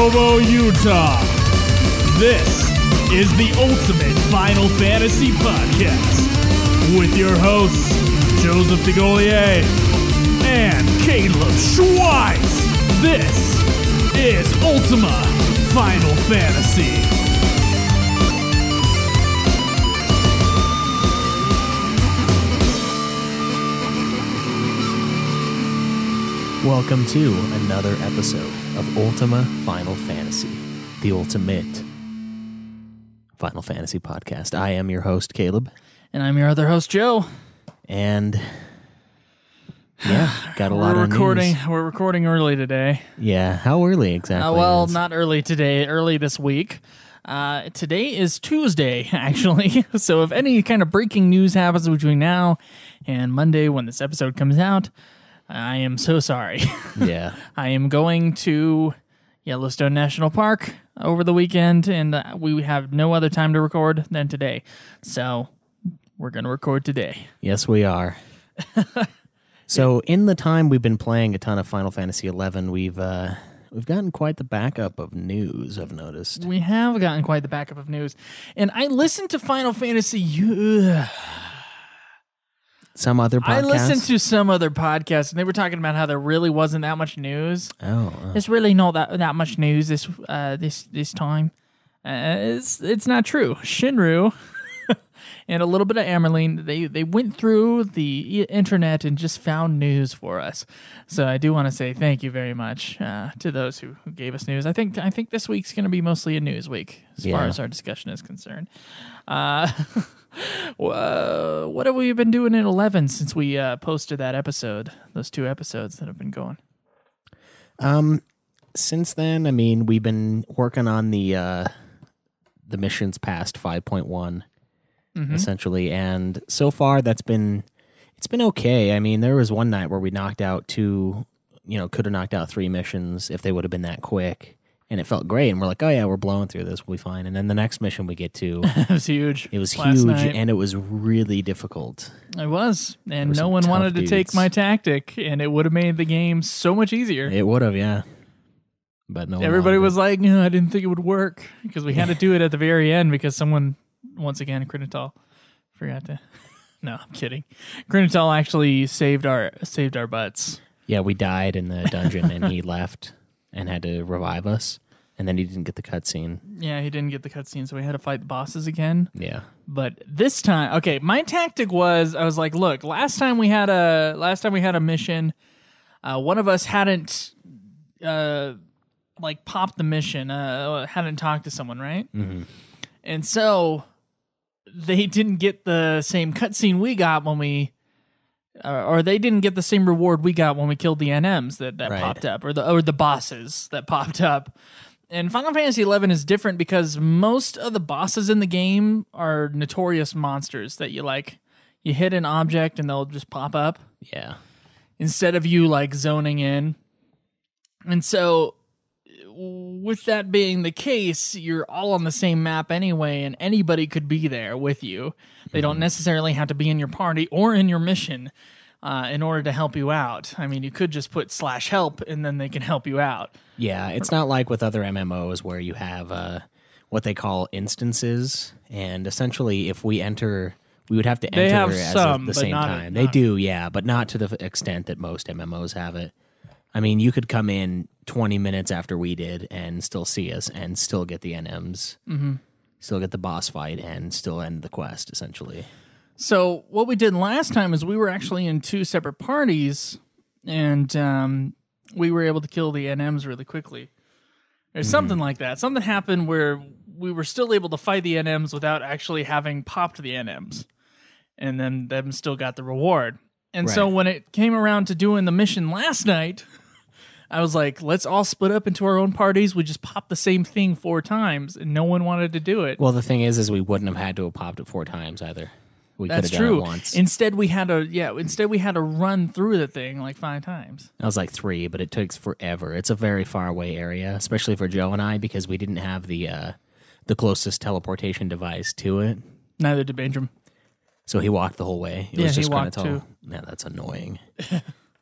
Provo, Utah. This is the ultimate Final Fantasy podcast with your hosts, Joseph DeGolier and Caleb Schweiss. This is Ultima Final Fantasy. Welcome to another episode of Ultima Final Fantasy, the ultimate Final Fantasy podcast. I am your host, Caleb. And I'm your other host, Joe. And yeah, got a lot of news. We're recording early today. Yeah, how early exactly? Not early today, early this week. Today is Tuesday, actually. So if any kind of breaking news happens between now and Monday when this episode comes out, I am so sorry. Yeah. I am going to Yellowstone National Park over the weekend, and we have no other time to record than today. So we're going to record today. Yes, we are. So in the time we've been playing a ton of Final Fantasy XI, we've gotten quite the backup of news, I've noticed. We have gotten quite the backup of news. And I listened to Final Fantasy... Some other podcasts? I listened to some other podcasts, and they were talking about how there really wasn't that much news. There's really not that much news this time. It's not true. Shinru and a little bit of Amerlin, they went through the internet and just found news for us. So I do want to say thank you very much to those who gave us news. I think this week's going to be mostly a news week as far as our discussion is concerned. What have we been doing in 11 since we posted that episode? Those two episodes that have been going. Since then, I mean, we've been working on the missions past 5.1, essentially, and so far it's been okay. I mean, there was one night where we knocked out could have knocked out 3 missions if they would have been that quick. And it felt great, and we're like, oh yeah, we're blowing through this, we'll be fine. And then the next mission we get to... It was huge. It was huge, night. And it was really difficult. It was, and no one wanted to take my tactic, and it would have made the game so much easier. It would have, yeah. But no. Everybody was like, no, I didn't think it would work, because we had to do it at the very end, because someone, once again, Crinital, forgot to... No, I'm kidding. Crinital actually saved our butts. Yeah, we died in the dungeon, and he left... and had to revive us, and then he didn't get the cutscene. Yeah, he didn't get the cutscene, so we had to fight the bosses again. Yeah. But this time, okay, my tactic was, I was like, look, last time we had a mission, one of us hadn't popped the mission, hadn't talked to someone, right? Mm-hmm. And so they didn't get the same cutscene we got when we... or they didn't get the same reward we got when we killed the NMs that right. popped up, or the bosses that popped up. And Final Fantasy XI is different because most of the bosses in the game are notorious monsters that you hit an object and they'll just pop up. Yeah. Instead of you zoning in. And so with that being the case, you're all on the same map anyway, and anybody could be there with you. They don't necessarily have to be in your party or in your mission in order to help you out. I mean, you could just put /help, and then they can help you out. Yeah, it's not like with other MMOs where you have what they call instances, and essentially if we enter... we would have to enter at the same time. They do, yeah, but not to the extent that most MMOs have it. I mean, you could come in 20 minutes after we did and still see us and still get the NMs, still get the boss fight, and still end the quest, essentially. So what we did last time is we were actually in 2 separate parties, and we were able to kill the NMs really quickly. There's something like that. Something happened where we were still able to fight the NMs without actually having popped the NMs, and then them still got the reward. And so when it came around to doing the mission last night, I was like, let's all split up into our own parties. We just popped the same thing 4 times, and no one wanted to do it. Well, the thing is we wouldn't have had to have popped it 4 times either. We could have done it once. Instead, we had to run through the thing 5 times. I was 3, but it takes forever. It's a very far away area, especially for Joe and I, because we didn't have the closest teleportation device to it. Neither did Benjamin. So he walked the whole way. It was just he walked too. Yeah, that's annoying.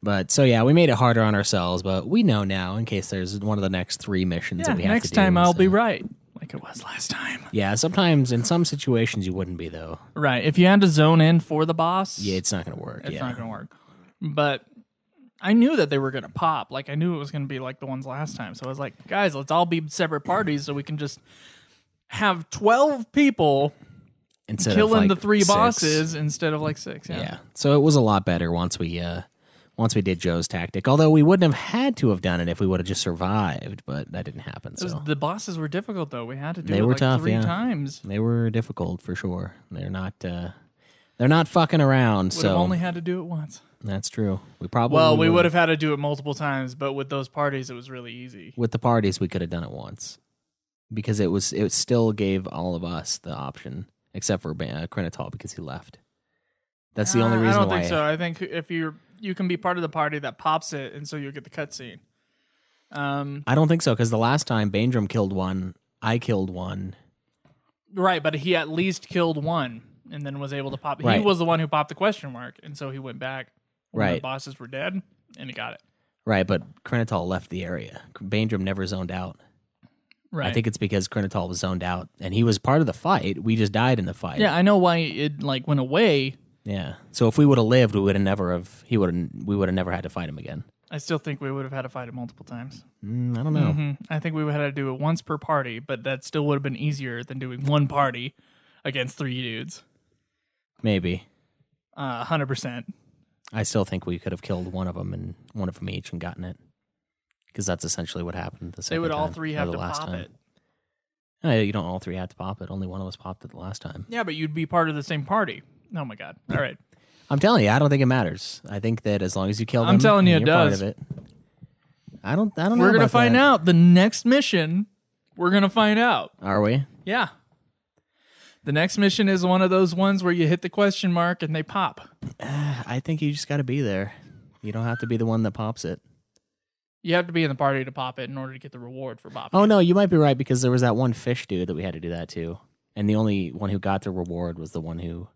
But so yeah, we made it harder on ourselves, but we know now in case there's one of the next 3 missions that we have to do. Next time I'll be right, like it was last time. Yeah, sometimes in some situations you wouldn't be though. Right, if you had to zone in for the boss, yeah, it's not going to work. It's not going to work. But I knew that they were going to pop. Like I knew it was going to be like the ones last time. So I was like, guys, let's all be separate parties so we can just have 12 people instead killing of like the 3 bosses instead of like 6. Yeah. So it was a lot better once we did Joe's tactic. Although we wouldn't have had to have done it if we would have just survived, but that didn't happen. So the bosses were difficult though. We had to do they it were like tough, 3 times. They were difficult for sure. They're not fucking around. Would have only had to do it once. That's true. We would have had to do it multiple times, but with those parties, it was really easy. With the parties, we could have done it once because it still gave all of us the option, except for Krenital because he left. That's the only reason why. I don't think so. I think if you can be part of the party that pops it, and so you'll get the cutscene. I don't think so because the last time Baindrum killed one, I killed one. Right, but he at least killed one, and then was able to pop. Right. He was the one who popped the question mark, and so he went back when right. the bosses were dead, and he got it. Right, but Krenital left the area. Baindrum never zoned out. Right. I think it's because Krenital was zoned out, and he was part of the fight. We just died in the fight. Yeah, I know why it went away. Yeah. So if we would have lived, we would have never had to fight him again. I still think we would have had to fight it multiple times. I don't know. Mm-hmm. I think we would have had to do it once per party, but that still would have been easier than doing one party against 3 dudes. Maybe. 100%. I still think we could have killed one of them each and gotten it. Because that's essentially what happened the second time. They would all 3 have to pop time. it. No, you don't all 3 have to pop it. Only one of us popped it the last time. Yeah, but you'd be part of the same party. Oh my god. All right. I'm telling you, I don't think it matters. I think that as long as you kill them, I'm telling you, it part does. of it. I don't know. We're gonna find out the next mission. We're gonna find out. Are we? Yeah. The next mission is one of those ones where you hit the question mark and they pop. I think you just got to be there. You don't have to be the one that pops it. You have to be in the party to pop it in order to get the reward for popping. Oh no, you might be right because there was that one fish dude that we had to do that too, and the only one who got the reward was the one who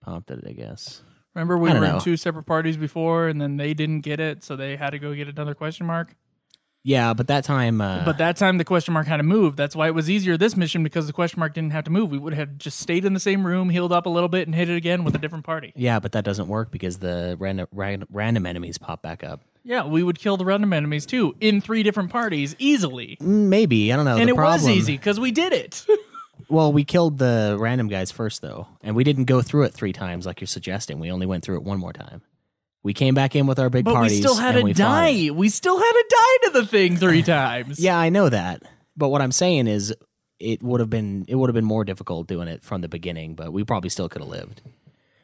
popped it, I guess. Remember we were in 2 separate parties before, and then they didn't get it, so they had to go get another question mark? Yeah, but that time... the question mark had to move. That's why it was easier this mission, because the question mark didn't have to move. We would have just stayed in the same room, healed up a little bit, and hit it again with a different party. Yeah, but that doesn't work because the random enemies pop back up. Yeah, we would kill the random enemies, too, in 3 different parties, easily. Maybe, I don't know. And it was easy, because we did it. Well, we killed the random guys first, though, and we didn't go through it 3 times like you're suggesting. We only went through it 1 more time. We came back in with our big parties. But we still had to die. We still had to die to the thing 3 times. Yeah, I know that. But what I'm saying is it would have been more difficult doing it from the beginning, but we probably still could have lived.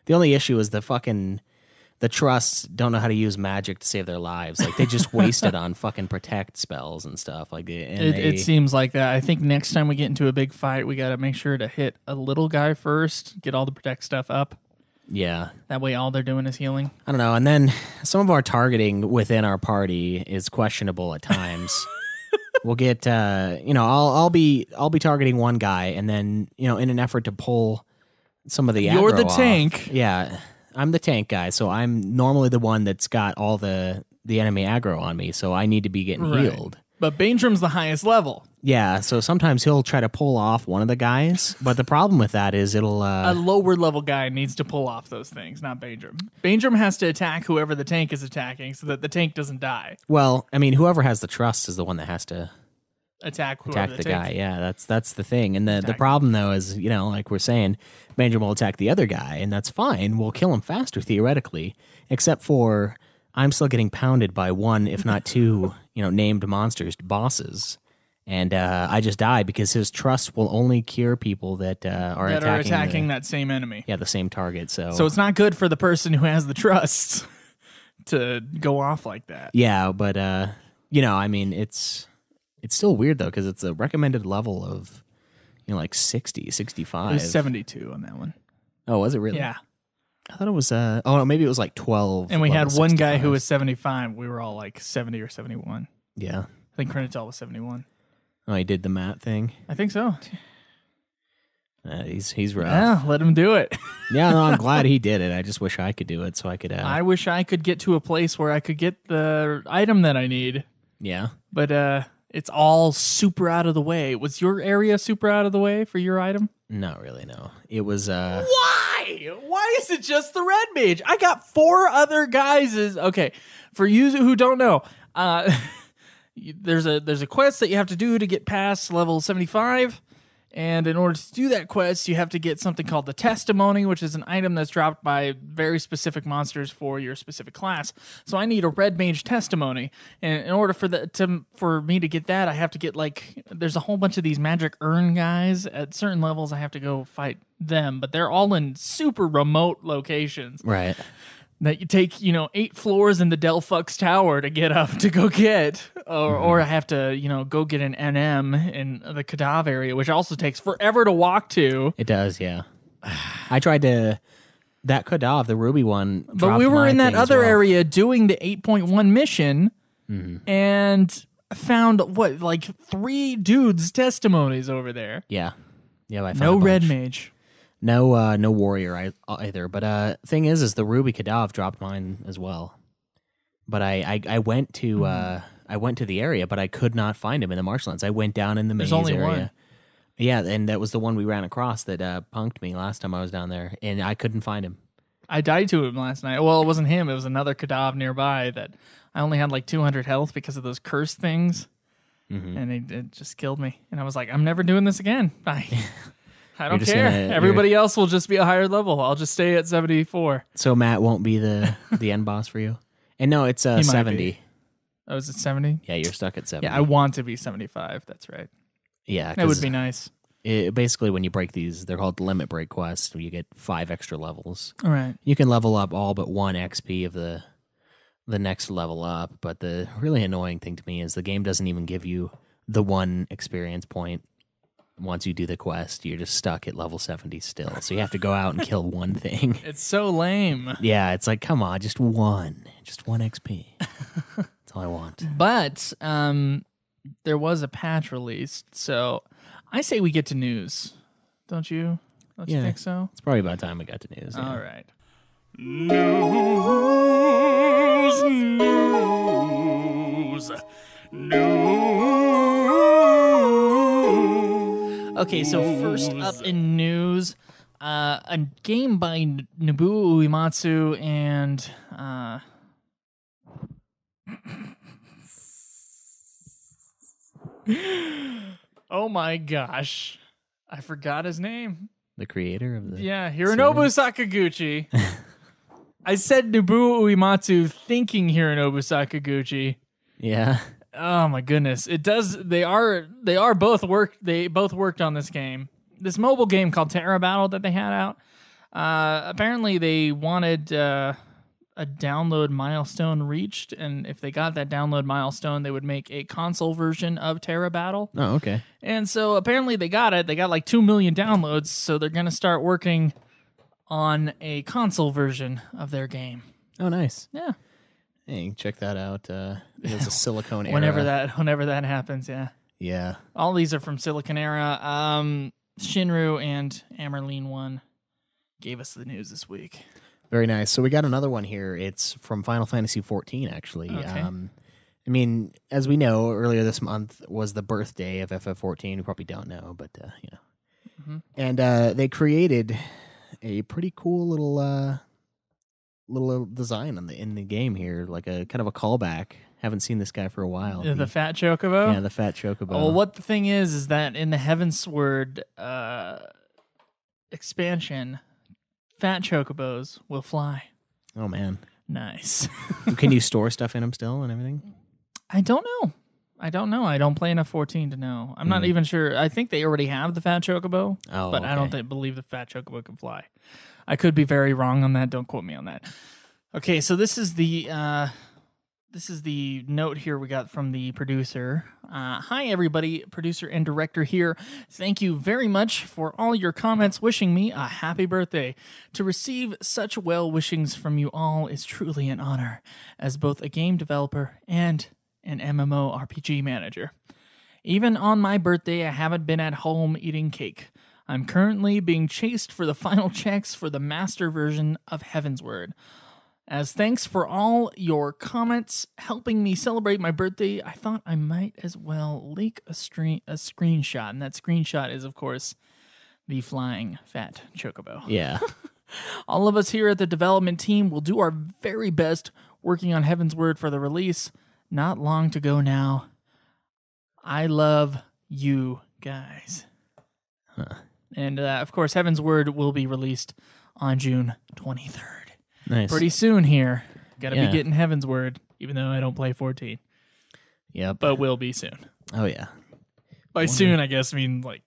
The only issue is the trusts don't know how to use magic to save their lives. Like they just wasted on fucking protect spells and stuff. Like it seems like that. I think next time we get into a big fight, we got to make sure to hit a little guy first, get all the protect stuff up. Yeah. That way all they're doing is healing. I don't know. And then some of our targeting within our party is questionable at times. We'll get I'll be targeting one guy, and then, in an effort to pull some of the aggro You're the off, tank. Yeah. I'm the tank guy, so I'm normally the one that's got all the enemy aggro on me, so I need to be getting healed. But Baindrum's the highest level. Yeah, so sometimes he'll try to pull off one of the guys, but the problem with that is it'll... a lower level guy needs to pull off those things, not Baindrum. Baindrum has to attack whoever the tank is attacking so that the tank doesn't die. Well, I mean, whoever has the trust is the one that has to... attack the guy. Yeah, that's the thing. And the problem, though, is, like we're saying, Baindrum will attack the other guy, and that's fine. We'll kill him faster, theoretically, except for I'm still getting pounded by 1, if not 2, named monsters, bosses. And I just die because his trust will only cure people that are attacking that same enemy. Yeah, the same target. So it's not good for the person who has the trust to go off like that. Yeah, but I mean, it's still weird though because it's a recommended level of like 60, 65. It was 72 on that one. Oh, was it really? Yeah. I thought it was maybe it was like 12. And we had one guy who was 75. We were all like 70 or 71. Yeah. I think Krenital was 71. Oh, he did the mat thing? I think so. He's rough. Yeah, let him do it. Yeah, no, I'm glad he did it. I just wish I could do it so I could. I wish I could get to a place where I could get the item that I need. Yeah. But it's all super out of the way. Was your area super out of the way for your item? Not really, no. It was... Why? Why is it just the red mage? I got 4 other guys. Okay, for you who don't know, there's a quest that you have to do to get past level 75. And in order to do that quest, you have to get something called the testimony, which is an item that's dropped by very specific monsters for your specific class. So I need a red mage testimony, and in order for me to get that, I have to get there's a whole bunch of these magic urn guys at certain levels. I have to go fight them, but they're all in super remote locations. Right. That you take, 8 floors in the Delphux Tower to get up to go get, or I have to, go get an NM in the Kadav area, which also takes forever to walk to. It does, yeah. I tried that Kadav, the Ruby one. But we were in that other area doing the 8.1 mission and found 3 dudes' testimonies over there. Yeah. Yeah, I found no red mage. No, no warrior either. But thing is the Ruby Kadav dropped mine as well. But I went to the area, but I could not find him in the marshlands. I went down in the maze area. There's only one. Yeah, and that was the one we ran across that punked me last time I was down there, and I couldn't find him. I died to him last night. Well, it wasn't him. It was another Kadav nearby that I only had 200 health because of those curse things, and it just killed me. And I was like, I'm never doing this again. I don't care. Everybody else will just be a higher level. I'll just stay at 74. So Matt won't be the end boss for you? And no, it's 70. Oh, is it 70? Yeah, you're stuck at 70. Yeah, I want to be 75. That's right. Yeah. That would be nice. Basically, when you break these, they're called limit break quests, where you get 5 extra levels. All right. You can level up all but 1 XP of the next level up, but the really annoying thing to me is the game doesn't even give you the 1 experience point. Once you do the quest, you're just stuck at level 70 still. So you have to go out and kill 1 thing. It's so lame. Yeah, it's like, come on, just 1 XP. That's all I want. But there was a patch released, so I say we get to news. Don't you? Don't you think so? It's probably about time we got to news. Yeah. All right. News. Okay, so first up in news, a game by Nobuo Uematsu and oh my gosh, I forgot his name. The creator of the Hironobu Sakaguchi. I said Nobuo Uematsu thinking Hironobu Sakaguchi. Yeah. Oh my goodness! It does. They both worked. They both worked on this game. This mobile game called Terra Battle that they had out. Apparently, they wanted a download milestone reached, and if they got that download milestone, they would make a console version of Terra Battle. Oh, okay. And so apparently, they got it. They got 2 million downloads, so they're gonna start working on a console version of their game. Oh, nice. Yeah. Hey, check that out. It's a Silicon Era. Whenever that happens, yeah. Yeah. All these are from Silicon Era. Shinru and Amerlin 1 gave us the news this week. Very nice. So we got another one here. It's from Final Fantasy XIV, actually. Okay. I mean, as we know, earlier this month was the birthday of FF14. You probably don't know, but And they created a pretty cool little design in the game here, like a kind of a callback. Haven't seen this guy for a while. The fat chocobo? Yeah, the fat chocobo. Oh, what the thing is that in the Heavensward expansion, fat chocobos will fly. Oh, man. Nice. Can you store stuff in them still and everything? I don't know. I don't play enough 14 to know. I'm not even sure. I think they already have the fat chocobo, but I don't believe the fat chocobo can fly. I could be very wrong on that. Don't quote me on that. Okay, so this is the note here we got from the producer. Hi, everybody. Producer and director here. Thank you very much for all your comments wishing me a happy birthday. To receive such well wishings from you all is truly an honor as both a game developer and an MMORPG manager. Even on my birthday, I haven't been at home eating cake. I'm currently being chased for the final checks for the master version of Heavensward. As thanks for all your comments helping me celebrate my birthday, I thought I might as well leak a screenshot. And that screenshot is, of course, the flying fat chocobo. Yeah. All of us here at the development team will do our very best working on Heavensward for the release. Not long to go now. I love you guys. Huh. And, of course, Heavensward will be released on June 23rd. Nice. Pretty soon here. Got to be getting Heavensward, even though I don't play 14. Yep. But will be soon. Oh, yeah. By soon, I guess, I mean like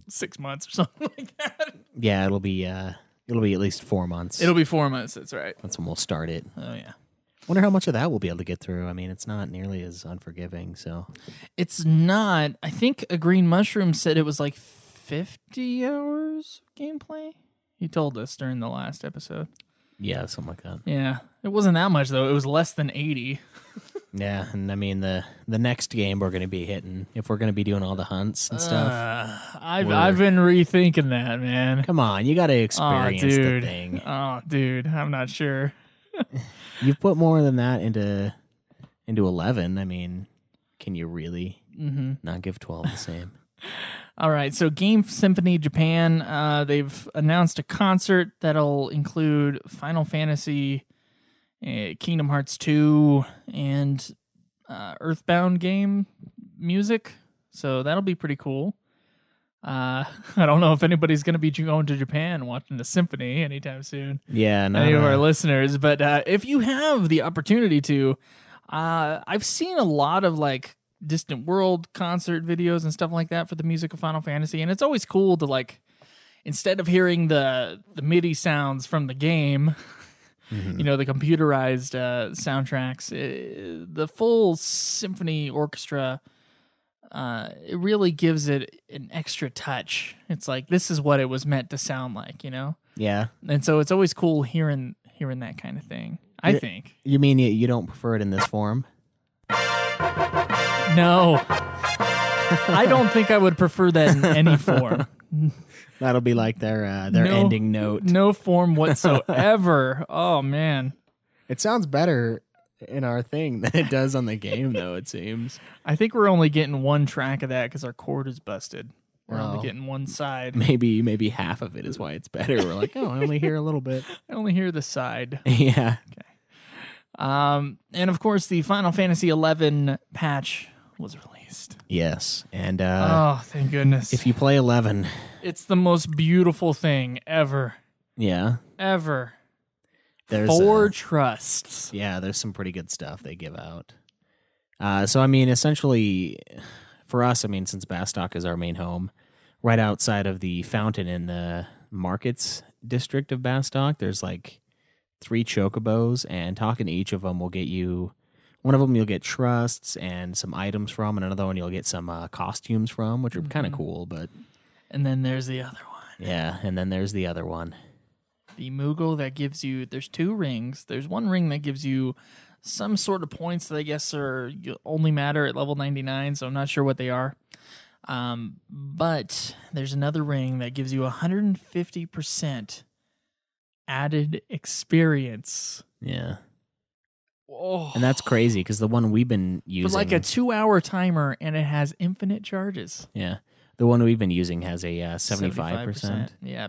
6 months or something like that. Yeah, it'll be at least 4 months. It'll be 4 months, that's right. That's when we'll start it. Oh, yeah. Wonder how much of that we'll be able to get through. I mean, it's not nearly as unforgiving, so. It's not. I think a Green Mushroom said it was like 50 hours of gameplay. He told us during the last episode. Yeah, something like that. Yeah. It wasn't that much, though. It was less than 80. Yeah, and I mean, the next game we're going to be hitting, if we're going to be doing all the hunts and stuff. I've been rethinking that, man. Come on, you got to experience the thing. Oh, dude, I'm not sure. You've put more than that into 11. I mean, can you really not give 12 the same? All right, so Game Symphony Japan, they've announced a concert that'll include Final Fantasy, Kingdom Hearts 2, and Earthbound game music. So that'll be pretty cool. I don't know if anybody's going to be going to Japan and watching the symphony anytime soon. Yeah, any of our listeners. But if you have the opportunity to, I've seen a lot of like Distant World concert videos and stuff like that for the music of Final Fantasy, and it's always cool to like, instead of hearing the MIDI sounds from the game, you know, the computerized soundtracks, the full symphony orchestra. It really gives it an extra touch. It's like, this is what it was meant to sound like, you know? Yeah. And so it's always cool hearing that kind of thing, I think. You mean you don't prefer it in this form? No. I don't think I would prefer that in any form. That'll be like their ending note. No form whatsoever. Oh, man. It sounds better in our thing than it does on the game, though, it seems. I think we're only getting one track of that because our cord is busted. We're only getting one side. Maybe half of it is why it's better. We're like, oh, I only hear a little bit. I only hear the side. Yeah. Okay. And of course, the Final Fantasy XI patch was released. Yes. And oh, thank goodness. If you play 11, it's the most beautiful thing ever. Yeah. Ever. There's 4 trusts. Yeah, there's some pretty good stuff they give out. So, I mean, essentially, for us, I mean, since Bastock is our main home, right outside of the fountain in the markets district of Bastock, there's like 3 chocobos, and talking to each of them will get you, one of them you'll get trusts and some items from, and another one you'll get some costumes from, which are kind of cool, but... And then there's the other one. Yeah, and then there's the other one. The Moogle that gives you, there's 2 rings. There's one ring that gives you some sort of points that I guess only matter at level 99, so I'm not sure what they are. But there's another ring that gives you 150% added experience. Yeah. Oh. And that's crazy, because the one we've been using... For like a 2-hour timer, and it has infinite charges. Yeah. The one we've been using has a 75%. Yeah.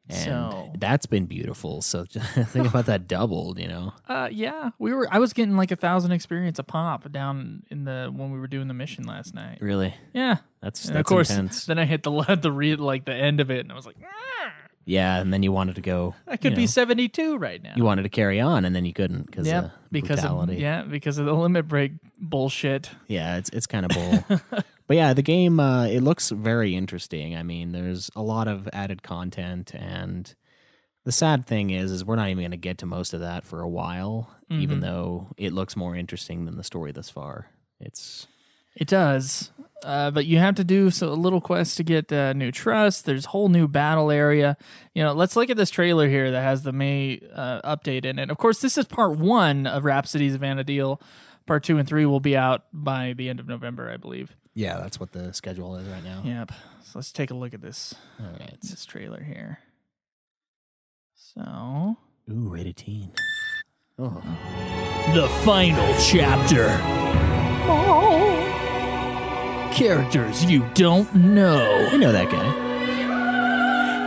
And so that's been beautiful. So think about that doubled, you know. Yeah, I was getting like 1,000 experience a pop down in when we were doing the mission last night. Really? Yeah. That's of course, intense. Then I hit the end of it, and I was like, ah! Yeah, and then you wanted to go. I could be 72 right now. You wanted to carry on, and then you couldn't because of brutality. Because of the limit break bullshit. Yeah, it's kind of bull. But yeah, the game, it looks very interesting. I mean, there's a lot of added content, and the sad thing is we're not even going to get to most of that for a while, even though it looks more interesting than the story thus far. It does, but you have to do a little quest to get new trust. There's a whole new battle area. You know, let's look at this trailer here that has the May update in it. Of course, this is part 1 of Rhapsodies of Vana'diel. Part 2 and 3 will be out by the end of November, I believe. Yeah, that's what the schedule is right now. Yep. So let's take a look at this. All right. This trailer here. So. Ooh, rated teen. Oh. The final chapter. Oh. Characters you don't know. I know that guy.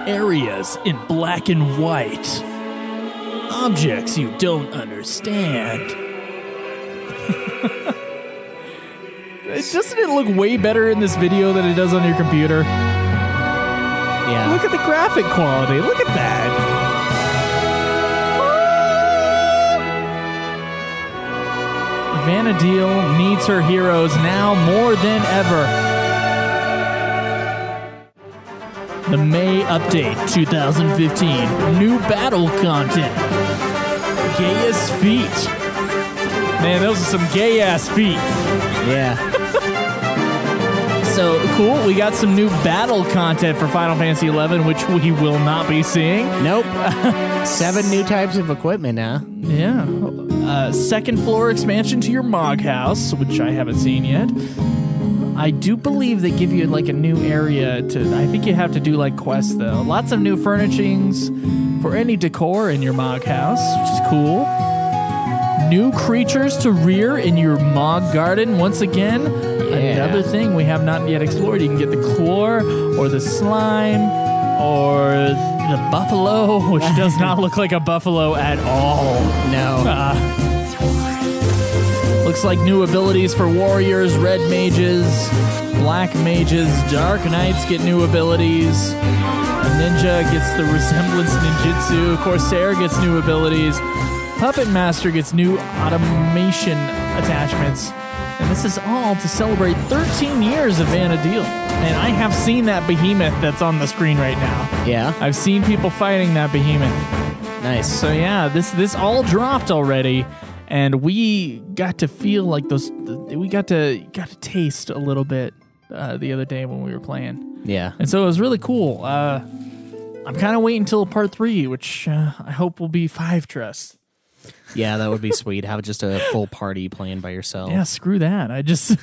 Areas in black and white. Objects you don't understand. Doesn't it look way better in this video than it does on your computer? Yeah. Look at the graphic quality. Look at that. Vana'diel needs her heroes now more than ever. The May update 2015. New battle content. Gayest feet. Man, those are some gay-ass feet. Yeah. So, cool. We got some new battle content for Final Fantasy XI, which we will not be seeing. Nope. 7 new types of equipment now. Yeah. Second floor expansion to your Mog house, which I haven't seen yet. I do believe they give you like a new area to... I think you have to do like quests, though. Lots of new furnishings for any decor in your Mog house, which is cool. New creatures to rear in your Mog garden once again. Yeah. Another thing we have not yet explored. You can get the Chlor or the Slime or the Buffalo, which does not look like a buffalo at all. No. Looks like new abilities for warriors, red mages, black mages, dark knights get new abilities. A ninja gets the resemblance ninjutsu. Corsair gets new abilities. Puppet Master gets new automation attachments. And this is all to celebrate 13 years of Vana'diel. And I have seen that behemoth that's on the screen right now. Yeah. I've seen people fighting that behemoth. Nice. So yeah, this all dropped already, and we got to feel like those. We got to taste a little bit the other day when we were playing. Yeah. And so it was really cool. I'm kind of waiting until part 3, which I hope will be 5 Trust. Yeah, that would be sweet. Have just a full party playing by yourself. Yeah, screw that. I just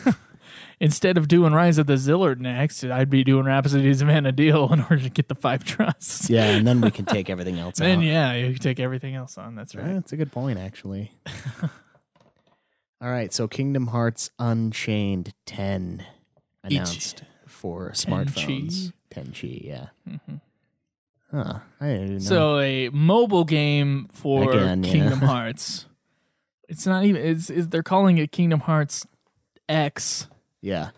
instead of doing Rise of the Zillard next, I'd be doing Rhapsodies of Vana'diel in order to get the 5 Trusts. Yeah, and then we can take everything else out. Then yeah, you can take everything else on. That's right. That's a good point, actually. All right, so Kingdom Hearts Unchained 10 announced for smartphones. Tenchi, yeah. Mm-hmm. Huh, I didn't know. So a mobile game for Kingdom Hearts. It's not even. They're calling it Kingdom Hearts X. Yeah,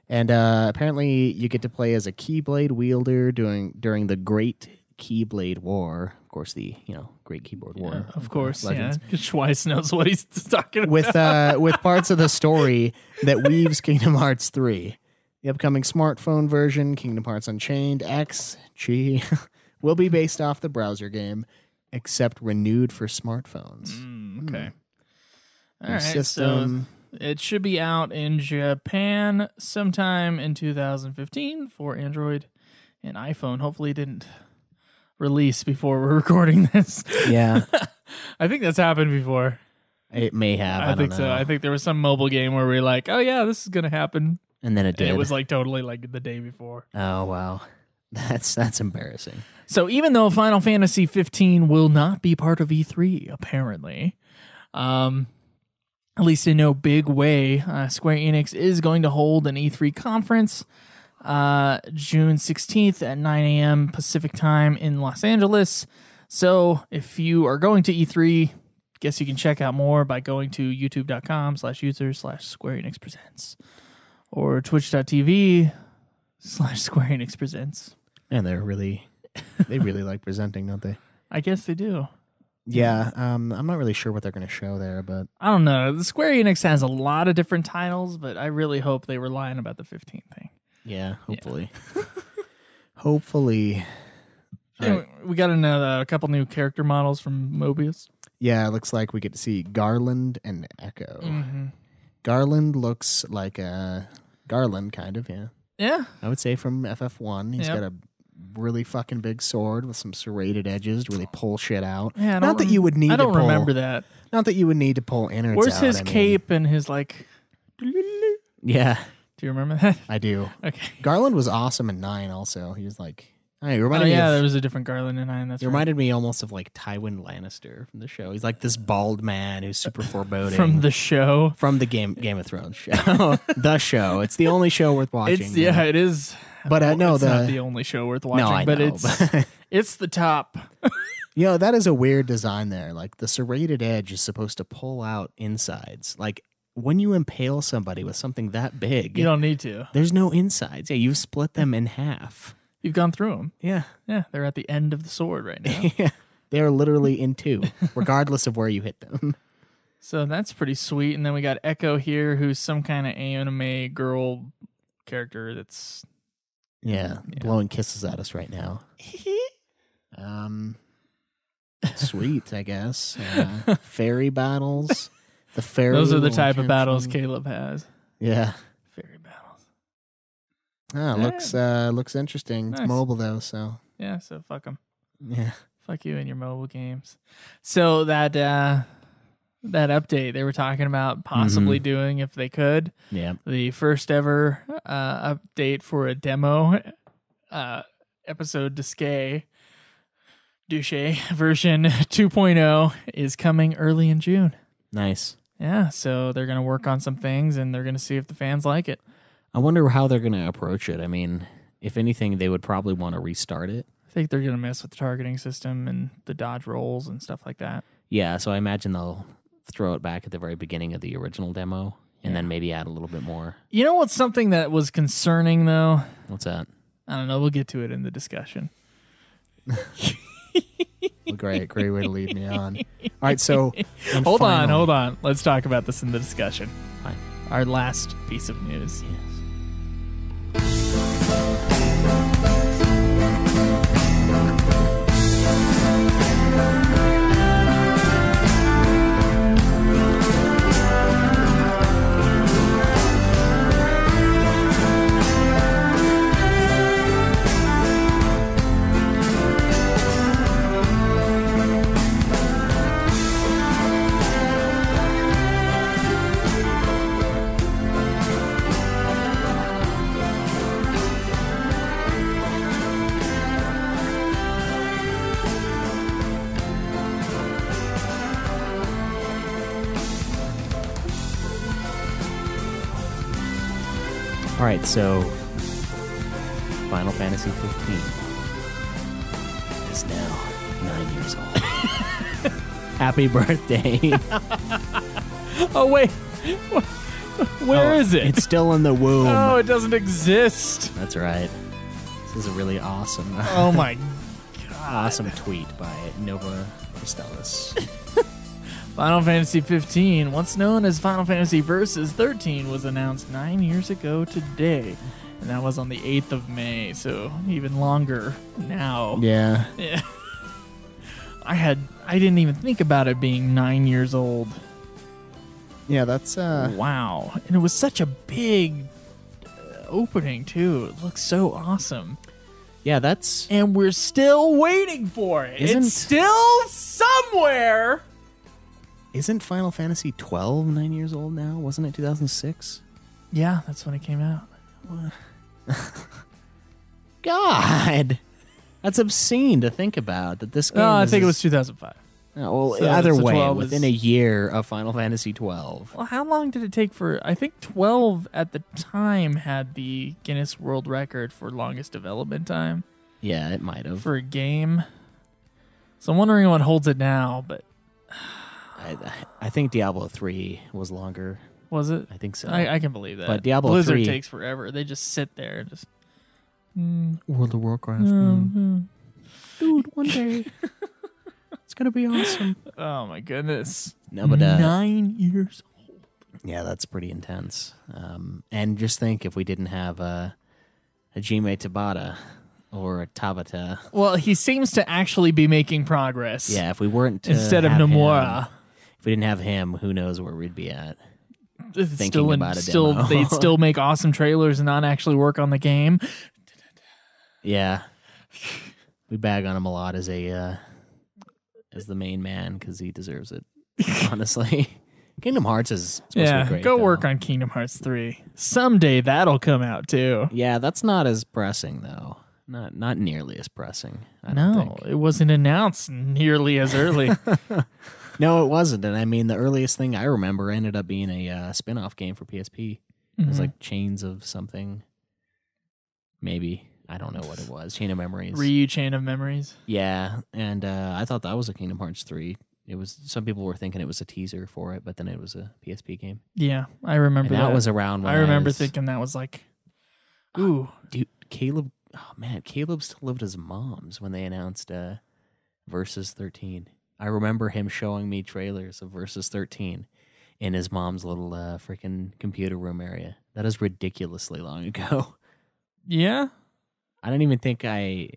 and apparently you get to play as a Keyblade wielder during the Great Keyblade War. Of course, the Great Keyboard War. Yeah, of course, Legends. Yeah. Schweiss knows what he's talking about. With parts of the story that weaves Kingdom Hearts 3. The upcoming smartphone version, Kingdom Hearts Unchained X, will be based off the browser game, except renewed for smartphones. Okay. All right, system. So it should be out in Japan sometime in 2015 for Android and iPhone. Hopefully it didn't release before we're recording this. Yeah. I think that's happened before. It may have. I think so. I think there was some mobile game where we're like, oh yeah, this is going to happen. And then it did. And it was like totally like the day before. Oh, wow. That's embarrassing. So even though Final Fantasy XV will not be part of E3, apparently, at least in no big way, Square Enix is going to hold an E3 conference June 16th at 9 a.m. Pacific time in Los Angeles. So if you are going to E3, guess you can check out more by going to youtube.com/user/Square Enix Presents or twitch.tv/Square Enix Presents. And they really like presenting, don't they? I guess they do. Yeah, I'm not really sure what they're going to show there, but I don't know. The Square Enix has a lot of different titles, but I really hope they were lying about the 15 thing. Yeah, hopefully. Yeah. Hopefully. Anyway, we got a couple new character models from Mobius. Yeah, it looks like we get to see Garland and Echo. Mm-hmm. Garland looks like a Garland, kind of, yeah. Yeah. I would say from FF1. He's got a really fucking big sword with some serrated edges to really pull shit out. Yeah, not that you would need. I don't to pull, remember that. Not that you would need to pull innards. Where's out, his cape and his like? Yeah. Do you remember that? I do. Okay. Garland was awesome in 9. Also, he was like. There was a different Garland in 9. That's reminded me almost of like Tywin Lannister from the show. He's like this bald man who's super foreboding. From the show? From the Game of Thrones show. The show. It's the only show worth watching. It is. But it's not the only show worth watching. No, I know, it's the top. That is a weird design there. Like the serrated edge is supposed to pull out insides. Like when you impale somebody with something that big, you don't need to. There's no insides. Yeah, you split them in half. You've gone through them. Yeah. Yeah, they're at the end of the sword right now. Yeah. They are literally in two, regardless of where you hit them. So that's pretty sweet. And then we got Echo here, who's some kind of anime girl character that's... Yeah, blowing kisses at us right now. Sweet, I guess. Fairy battles. Those are the type of battles Caleb has. Yeah. Fairy battles. Looks interesting. Nice. It's mobile though, so yeah. So fuck them. Yeah, fuck you and your mobile games. So that update they were talking about possibly doing if they could. Yeah, the first ever update for a demo episode Duscae version 2.0 is coming early in June. Nice. Yeah, so they're gonna work on some things and they're gonna see if the fans like it. I wonder how they're going to approach it. I mean, if anything, they would probably want to restart it. I think they're going to mess with the targeting system and the dodge rolls and stuff like that. Yeah, so I imagine they'll throw it back at the very beginning of the original demo and then maybe add a little bit more. You know what's something that was concerning, though? What's that? I don't know. We'll get to it in the discussion. Well, great way to lead me on. All right, so... Hold on. Let's talk about this in the discussion. Fine. Our last piece of news. Yes. All right, so Final Fantasy XIII is now 9 years old. Happy birthday. Oh, wait. Where is it? It's still in the womb. Oh, it doesn't exist. That's right. This is a really awesome... Oh, my God. Awesome tweet by Nova Cristellus. Final Fantasy XV, once known as Final Fantasy Versus 13, was announced 9 years ago today. And that was on the 8th of May, so even longer now. Yeah. I didn't even think about it being 9 years old. Yeah, that's... Wow. And it was such a big opening, too. It looks so awesome. Yeah, that's... And we're still waiting for it. It's still somewhere... Isn't Final Fantasy XII 9 years old now? Wasn't it 2006? Yeah, that's when it came out. God, that's obscene to think about. That this game. I think it was 2005. Well, so, either way, within a year of Final Fantasy XII. Well, how long did it take for? I think 12 at the time had the Guinness World Record for longest development time. Yeah, it might have for a game. So I'm wondering what holds it now, but. I think Diablo 3 was longer. Was it? I think so. I can believe that. But Diablo Blizzard 3 takes forever. They just sit there and just... World of Warcraft. Dude, one day. It's going to be awesome. Oh, my goodness. No, but 9 years old. Yeah, that's pretty intense. And just think if we didn't have Hajime Tabata... Or Tabata. Well, he seems to actually be making progress. Yeah, if we weren't instead of Nomura, if we didn't have him, who knows where we'd be at? They'd still make awesome trailers and not actually work on the game. Yeah, We bag on him a lot as the main man because he deserves it. Honestly, Kingdom Hearts is supposed to be great. Go work on Kingdom Hearts 3. Someday that'll come out too. Yeah, that's not as pressing though. Not nearly as pressing. I don't think. It wasn't announced nearly as early. No, it wasn't. And I mean, the earliest thing I remember ended up being a spin-off game for PSP. It was like Chains of something. Maybe. I don't know what it was. Chain of Memories. Ryu Chain of Memories. Yeah, and I thought that was a Kingdom Hearts 3. It was. Some people were thinking it was a teaser for it, but then it was a PSP game. Yeah, I remember that. That was around when I remember thinking that was like, ooh. Dude, Caleb... Oh, man, Caleb still lived at his mom's when they announced Versus 13. I remember him showing me trailers of Versus 13 in his mom's little freaking computer room area. That is ridiculously long ago. Yeah? I don't even think I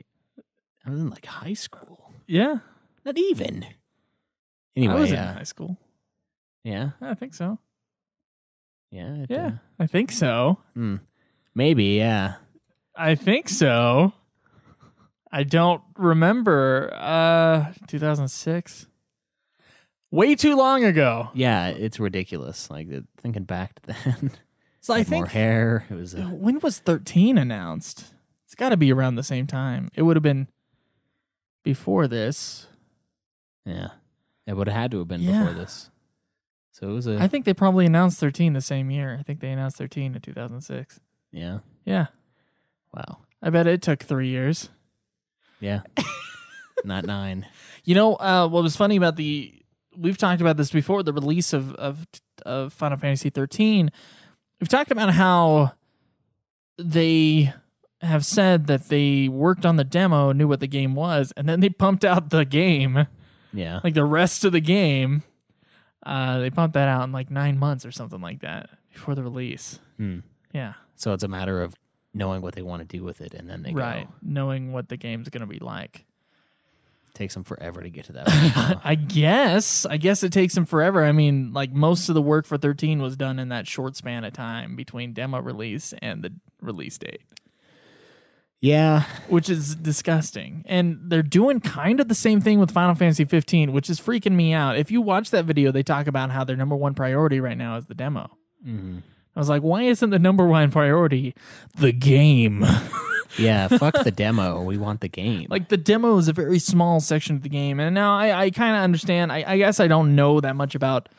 was in, like, high school. Yeah. Not even. Anyway, I was in high school. Yeah? I think so. Yeah? I think so. Maybe, yeah. I think so. I don't remember. 2006. Way too long ago. Yeah, it's ridiculous. Like thinking back to then. So I think more hair. It was. When was 13 announced? It's got to be around the same time. It would have been before this. Yeah, it would have had to have been before this. So it was I think they probably announced 13 the same year. I think they announced 13 in 2006. Yeah. Yeah. Wow. I bet it took 3 years. Yeah. Not 9. You know, what was funny about we've talked about this before, the release of Final Fantasy XIII. We've talked about how they have said that they worked on the demo, knew what the game was, and then they pumped out the game. Yeah. Like the rest of the game. They pumped that out in like 9 months or something like that before the release. Yeah. So it's a matter of knowing what they want to do with it, and then they go. Knowing what the game's going to be like. It takes them forever to get to that point. I guess it takes them forever. I mean, like most of the work for 13 was done in that short span of time between demo release and the release date. Yeah. Which is disgusting. And they're doing kind of the same thing with Final Fantasy 15, which is freaking me out. If you watch that video, they talk about how their number one priority right now is the demo. Mm-hmm. I was like, why isn't the number one priority the game? Yeah, fuck the demo. We want the game. Like, the demo is a very small section of the game. And now I kind of understand. I guess I don't know that much about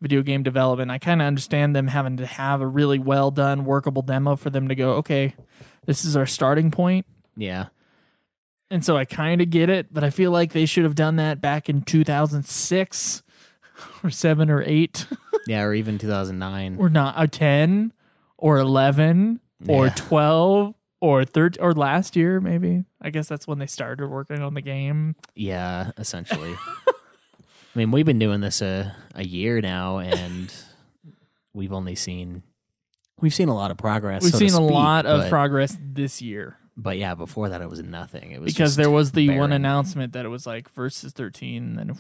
video game development. I kind of understand them having to have a really well-done, workable demo for them to go, okay, this is our starting point. Yeah. And so I kind of get it, but I feel like they should have done that back in 2006 or 7 or 8. Yeah, or even 2009. Or not 10 or 11 or 12 or 13 or last year maybe. I guess that's when they started working on the game. Yeah, essentially. I mean, we've been doing this a year now, and we've seen a lot of progress. We've seen a lot of progress this year. But yeah, before that it was nothing. It was because there was the barren. One announcement that it was like Versus 13 and then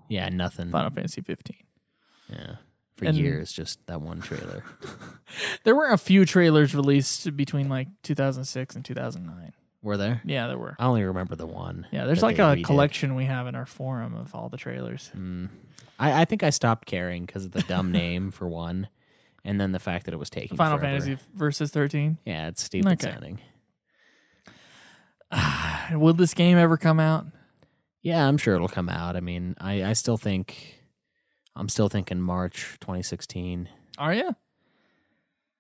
yeah, nothing. Final Fantasy 15. Yeah. For years, just that one trailer. There were a few trailers released between like 2006 and 2009. Were there? Yeah, there were. I only remember the one. Yeah, there's like a collection we have in our forum of all the trailers. I think I stopped caring because of the dumb name for one, and then the fact that it was taking Final forever. Fantasy Versus 13? Yeah, it's stupid sounding. Will this game ever come out? Yeah, I'm sure it'll come out. I mean, I'm still thinking March 2016. Are you?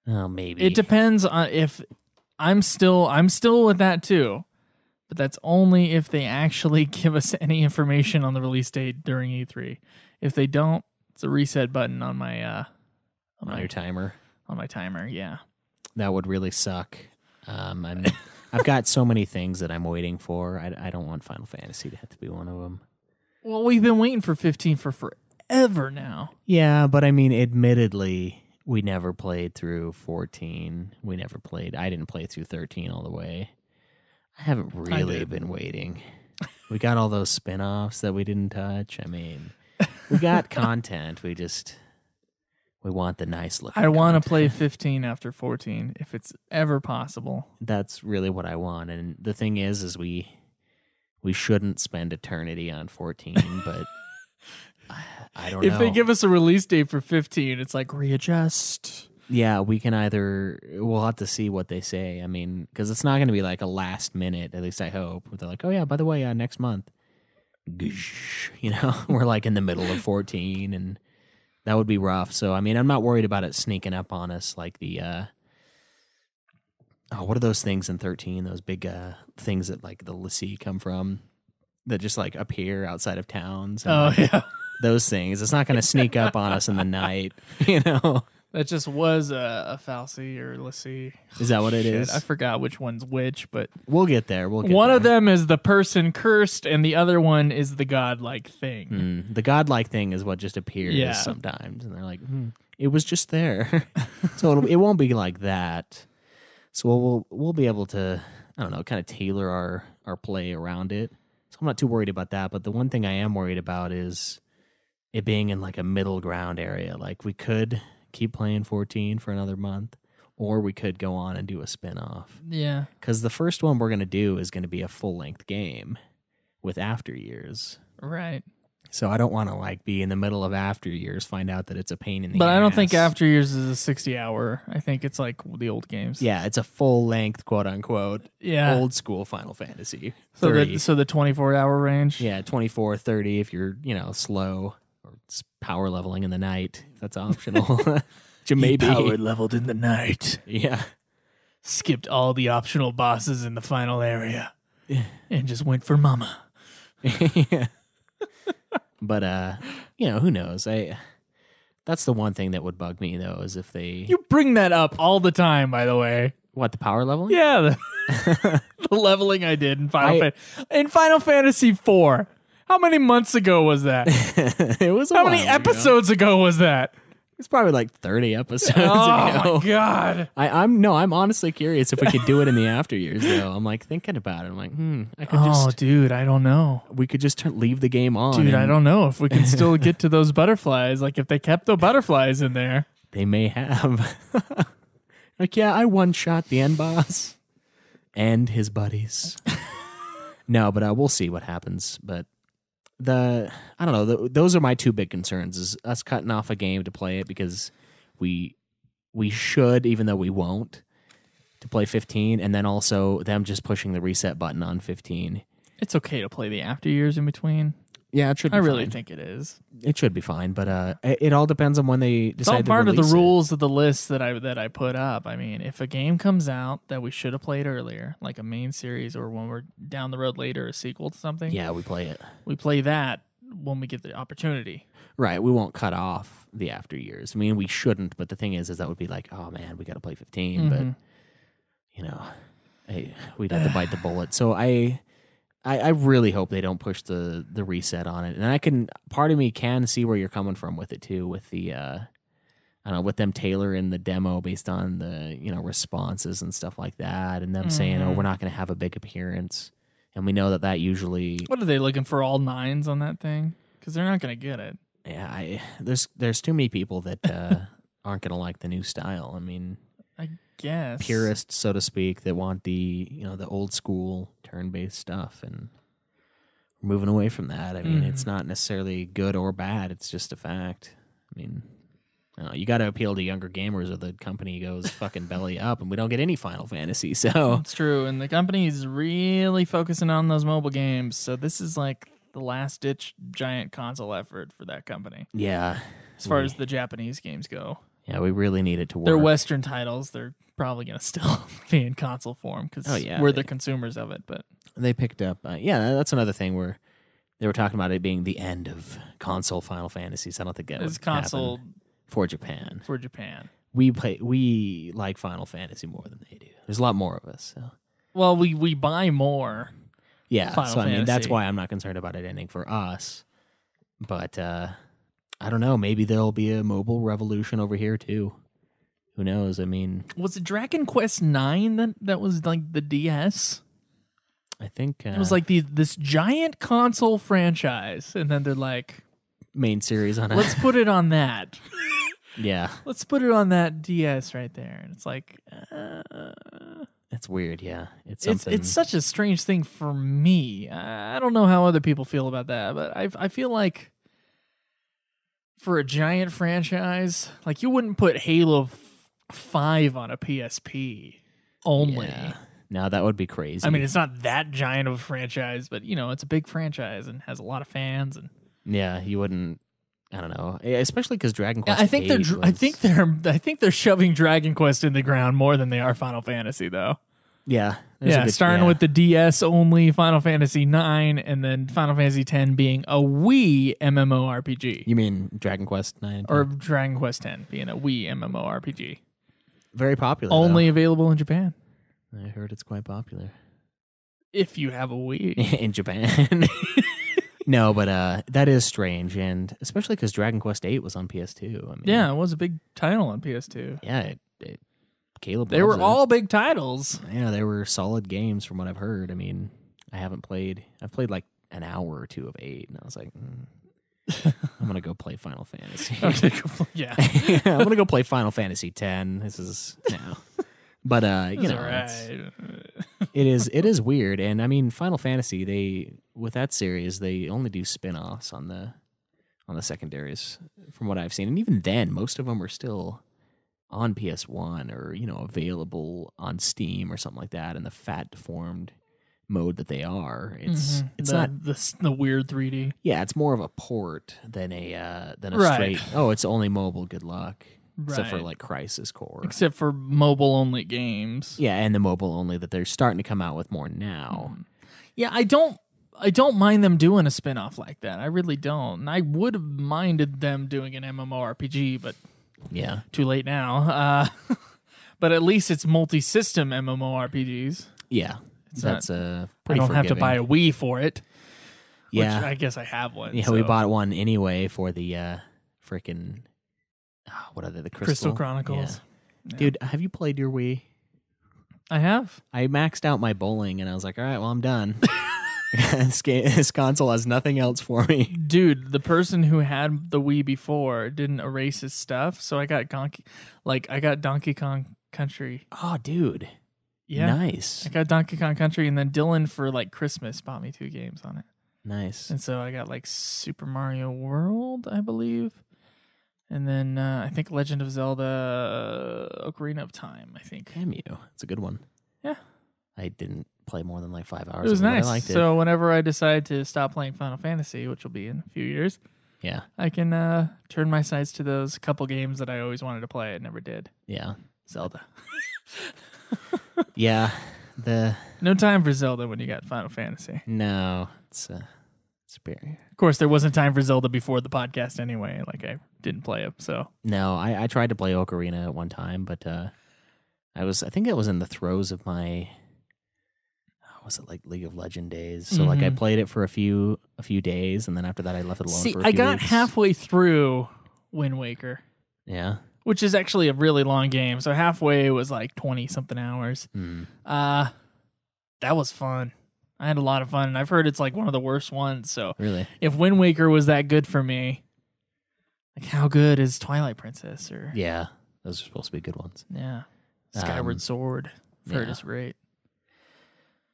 Oh, maybe. It depends on if I'm still with that too. But that's only if they actually give us any information on the release date during E3. If they don't, it's a reset button on my on your timer. On my timer, yeah. That would really suck. I've got so many things that I'm waiting for. I don't want Final Fantasy to have to be one of them. Well, we've been waiting for 15 for forever now. Yeah, but I mean, admittedly, we never played through 14. I didn't play through 13 all the way. I haven't really been waiting. We got all those spin-offs that we didn't touch. I mean, we got content. We We want the nice looking. I want to play 15 after 14 if it's ever possible. That's really what I want. And the thing is we shouldn't spend eternity on 14, but I don't know. If they give us a release date for 15, it's like readjust. Yeah, we'll have to see what they say. I mean, because it's not going to be like a last minute, at least I hope. They're like, oh yeah, by the way, next month. You know, we're like in the middle of 14 and that would be rough. So, I mean, I'm not worried about it sneaking up on us like the, what are those things in 13? Those big things that like the Lassie come from that just like appear outside of towns. And, yeah. Those things. It's not going to sneak up on us in the night, you know? That just was a Falsey or Lassie. Is that what it is? I forgot which one's which, but we'll get there. One of them is the person cursed, and the other one is the godlike thing. The godlike thing is what just appears sometimes, and they're like, it was just there. So it won't be like that. So we'll be able to, I don't know, kind of tailor our play around it. So I'm not too worried about that. But the one thing I am worried about is it being in like a middle ground area. Like we could keep playing 14 for another month, or we could go on and do a spin-off. Yeah. Because the first one we're going to do is going to be a full-length game with After Years. Right. So I don't want to like be in the middle of After Years, find out that it's a pain in the ass. But I don't think After Years is a 60-hour. I think it's like the old games. Yeah, it's a full-length, quote-unquote, old-school Final Fantasy. So the 24-hour range? Yeah, 24, 30 if you're, slow. It's power leveling in the night. That's optional. Maybe power leveled in the night. Yeah. Skipped all the optional bosses in the final area. And just went for mama. Yeah. But who knows? That's the one thing that would bug me though, is if they You bring that up all the time, by the way. What, the power leveling? Yeah, the leveling I did in Final Fantasy IV. How many months ago was that? It was How many episodes ago was that? It's probably like 30 episodes ago. Oh my god! I'm honestly curious if we could do it in the After Years though. I'm like thinking about it. I'm like, I could dude, I don't know. We could just leave the game on. Dude, I don't know if we can still get to those butterflies. Like if they kept the butterflies in there, they may have. Like, yeah, I one-shot the end boss and his buddies. No, but we'll see what happens. But I don't know. Those are my two big concerns: is us cutting off a game to play it because we should, even though we won't, to play 15, and then also them just pushing the reset button on 15. It's okay to play the After Years in between. Yeah, it should. I really think it is. It should be fine, but it all depends on when they decide. It's all part of the rules of the list that I put up. I mean, if a game comes out that we should have played earlier, like a main series, or when we're down the road later, a sequel to something, yeah, we play it. We play that when we get the opportunity. Right, we won't cut off the After Years. I mean, we shouldn't, but the thing is that would be like, oh man, we got to play 15, but we'd have to bite the bullet. So I really hope they don't push the reset on it. And part of me can see where you're coming from with it too, with the, I don't know, with them tailoring the demo based on the, responses and stuff like that. And them saying, oh, we're not going to have a big appearance. And we know that usually. What are they looking for, all 9s on that thing? Because they're not going to get it. Yeah, there's too many people that aren't going to like the new style. I mean, I guess purists, so to speak, that want the the old school turn-based stuff, and we're moving away from that. I mean, it's not necessarily good or bad; it's just a fact. I mean, you got to appeal to younger gamers, or the company goes fucking belly up, and we don't get any Final Fantasy. So it's true, and the company is really focusing on those mobile games. So this is like the last-ditch giant console effort for that company. Yeah, as far as the Japanese games go. Yeah, we really need it to work. They're Western titles. They're probably going to still be in console form because we're the consumers of it. But they picked up. That's another thing where they were talking about it being the end of console Final Fantasies. I don't think that would console happen for Japan. For Japan, we like Final Fantasy more than they do. There's a lot more of us. So. Well, we buy more. Yeah, Final Fantasy. I mean that's why I'm not concerned about it ending for us. But I don't know. Maybe there'll be a mobile revolution over here too. Who knows? I mean, was it Dragon Quest IX that was like the DS? I think it was like this giant console franchise, and then they're like main series on it. Let's put it on that. Yeah. Let's put it on that DS right there. And it's like, it's weird. Yeah. It's something. It's such a strange thing for me. I don't know how other people feel about that, but I feel like for a giant franchise, like you wouldn't put Halo 5 on a PSP only. Yeah. No, that would be crazy. I mean, it's not that giant of a franchise, but it's a big franchise and has a lot of fans. And yeah, you wouldn't. I don't know, especially because Dragon Quest. I think they're shoving Dragon Quest in the ground more than they are Final Fantasy, though. Yeah, starting with the DS only Final Fantasy IX, and then Final Fantasy X being a Wii MMORPG. You mean Dragon Quest 9 or Dragon Quest X being a Wii MMORPG? Very popular. Only available in Japan. I heard it's quite popular. If you have a Wii in Japan. No, but that is strange, and especially because Dragon Quest VIII was on PS2. I mean, yeah, it was a big title on PS2. Yeah, Caleb. They were all big titles. Yeah, they were solid games from what I've heard. I mean, I've played like an hour or two of 8, and I was like, I'm gonna go play Final Fantasy. Yeah, I'm gonna go play Final Fantasy X. This is but right. it is weird, and I mean, Final Fantasy, with that series, they only do spin-offs on the secondaries, from what I've seen, and even then, most of them are still on PS1 or available on Steam or something like that in the fat deformed mode that they are. It's not the weird 3D. Yeah, it's more of a port than a right. straight. Oh, it's only mobile. Good luck. Right. Except for like Crisis Core. Except for mobile only games. Yeah, and the mobile only that they're starting to come out with more now. Yeah, I don't mind them doing a spin-off like that. I really don't. And I would have minded them doing an MMORPG, but yeah, too late now. But at least it's multi-system MMORPGs. Yeah, that's pretty I don't forgiving. have to buy a Wii for it. Yeah, which I guess I have one. Yeah, so. We bought one anyway for the freaking what are they? The Crystal Chronicles. Yeah. Dude, have you played your Wii? I have. I maxed out my bowling, and I was like, all right, well, I'm done. This console has nothing else for me. Dude, the person who had the Wii before didn't erase his stuff, so I got Donkey Kong Country. Oh, dude. Yeah. Nice. I got Donkey Kong Country, and then Dylan for Christmas bought me 2 games on it. Nice. And so I got Super Mario World, I believe. And then I think Legend of Zelda Ocarina of Time, I think. Damn you. It's a good one. Yeah. I didn't play more than 5 hours. It was nice. I liked it. So whenever I decide to stop playing Final Fantasy, which will be in a few years, yeah, I can turn my sights to those couple games that I always wanted to play. I never did. Yeah. Zelda. Yeah. No time for Zelda when you got Final Fantasy. No. It's very... Of course, there wasn't time for Zelda before the podcast anyway. I didn't play it, so... No, I tried to play Ocarina at one time, but I think I was in the throes of my... Was it League of Legends days? So I played it for a few days, and then after that I left it alone for a few I got weeks. halfway through Wind Waker. Yeah. Which is actually a really long game. So halfway was 20-something hours. That was fun. I had a lot of fun, and I've heard it's one of the worst ones. So really, if Wind Waker was that good for me, how good is Twilight Princess? Or yeah, those are supposed to be good ones. Yeah, Skyward Sword. I've heard it's great.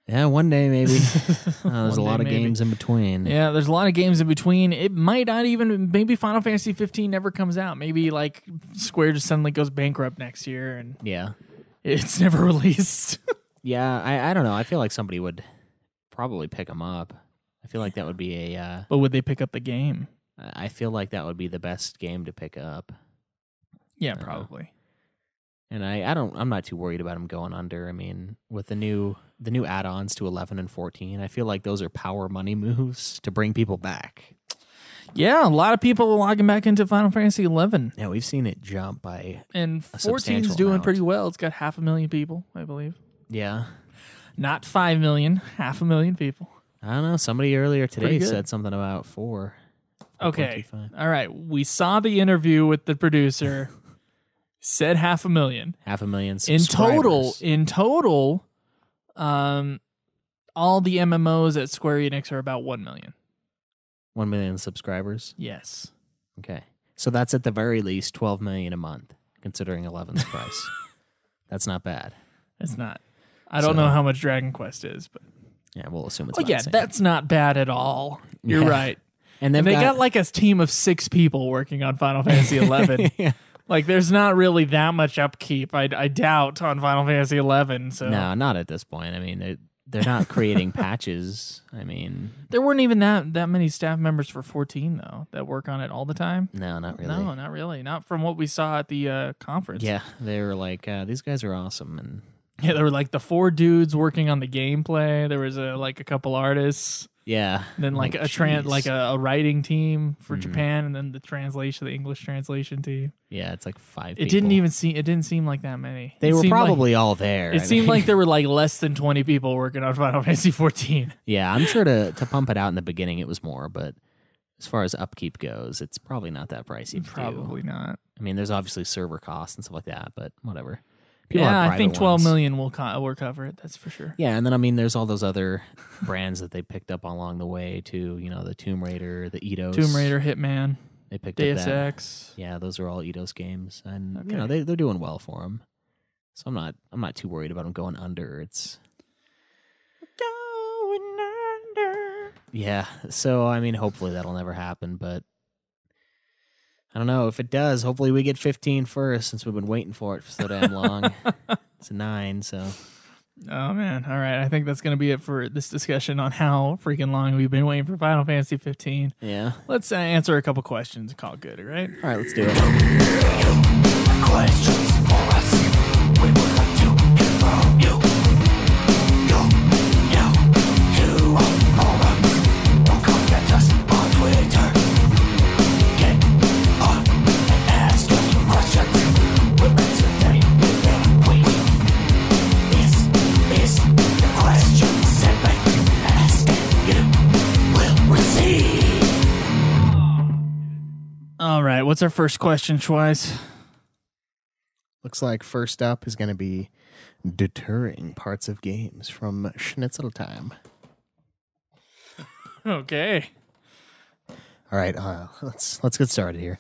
Yeah, one day maybe. There's a lot of games in between. Yeah, there's a lot of games in between. It might not even, maybe Final Fantasy XV never comes out. Maybe Square just suddenly goes bankrupt next year and it's never released. Yeah, I don't know. I feel like somebody would probably pick them up. I feel like that would be a... But would they pick up the game? I feel like that would be the best game to pick up. Yeah, probably. And I'm not too worried about them going under. I mean, with the new add-ons to 11 and 14, I feel like those are power money moves to bring people back. Yeah, a lot of people are logging back into Final Fantasy XI. Yeah, we've seen it jump by and 14's doing pretty well. It's got 500,000 people, I believe. Yeah. Not 5 million, 500,000 people. I don't know. Somebody earlier today said something about 4. Okay. All right. We saw the interview with the producer. Said 500,000. 500,000 subscribers. In total, all the MMOs at Square Enix are about 1 million. 1 million subscribers? Yes. Okay. So that's at the very least $12 million a month, considering 11's price. That's not bad. It's not. I don't know how much Dragon Quest is, but yeah, we'll assume it's. That's not bad at all. You're right. And they got like a team of 6 people working on Final Fantasy XI. Yeah. Like, there's not really that much upkeep. I doubt on Final Fantasy XI. So no, not at this point. I mean, they're not creating patches. I mean, there weren't even that many staff members for 14 though that work on it all the time. No, not really. No, not really. Not from what we saw at the conference. Yeah, they were like, these guys are awesome, and yeah, there were like the 4 dudes working on the gameplay. There was a couple artists. Yeah. And then like a writing team for Japan, and then the English translation team. Yeah, it's like 5 It people. didn't seem like that many. They were probably all there. It seemed like there were like less than 20 people working on Final Fantasy XIV. Yeah, I'm sure to pump it out in the beginning it was more, but as far as upkeep goes, it's probably not that pricey. Probably not. I mean, there's obviously server costs and stuff like that, but whatever. I think 12 million will cover it. That's for sure. Yeah, and then I mean, there's all those other brands that they picked up along the way too. You know, the Tomb Raider, the Eidos. Tomb Raider, Hitman. They picked Deus up that. Ex. Yeah, those are all Eidos games, and you know they're doing well for them. So I'm not too worried about them going under. It's going under. Yeah, so I mean, hopefully that'll never happen, but I don't know if it does. Hopefully we get 15 first, since we've been waiting for it for so damn long. It's a 9, so. Oh man! All right, I think that's going to be it for this discussion on how freaking long we've been waiting for Final Fantasy 15. Yeah. Let's answer a couple questions and call it good. All right. All right, let's do it. Questions for us. We would like to hear from you. To our forums. Or contact us on Twitter. Get on and ask your questions. We'll answer them within a week. This is the question segment. Ask and you will receive. All right. What's our first question, Schweiss? Looks like first up is going to be deterring parts of games from Schnitzel Time. Okay. All right, let's get started here.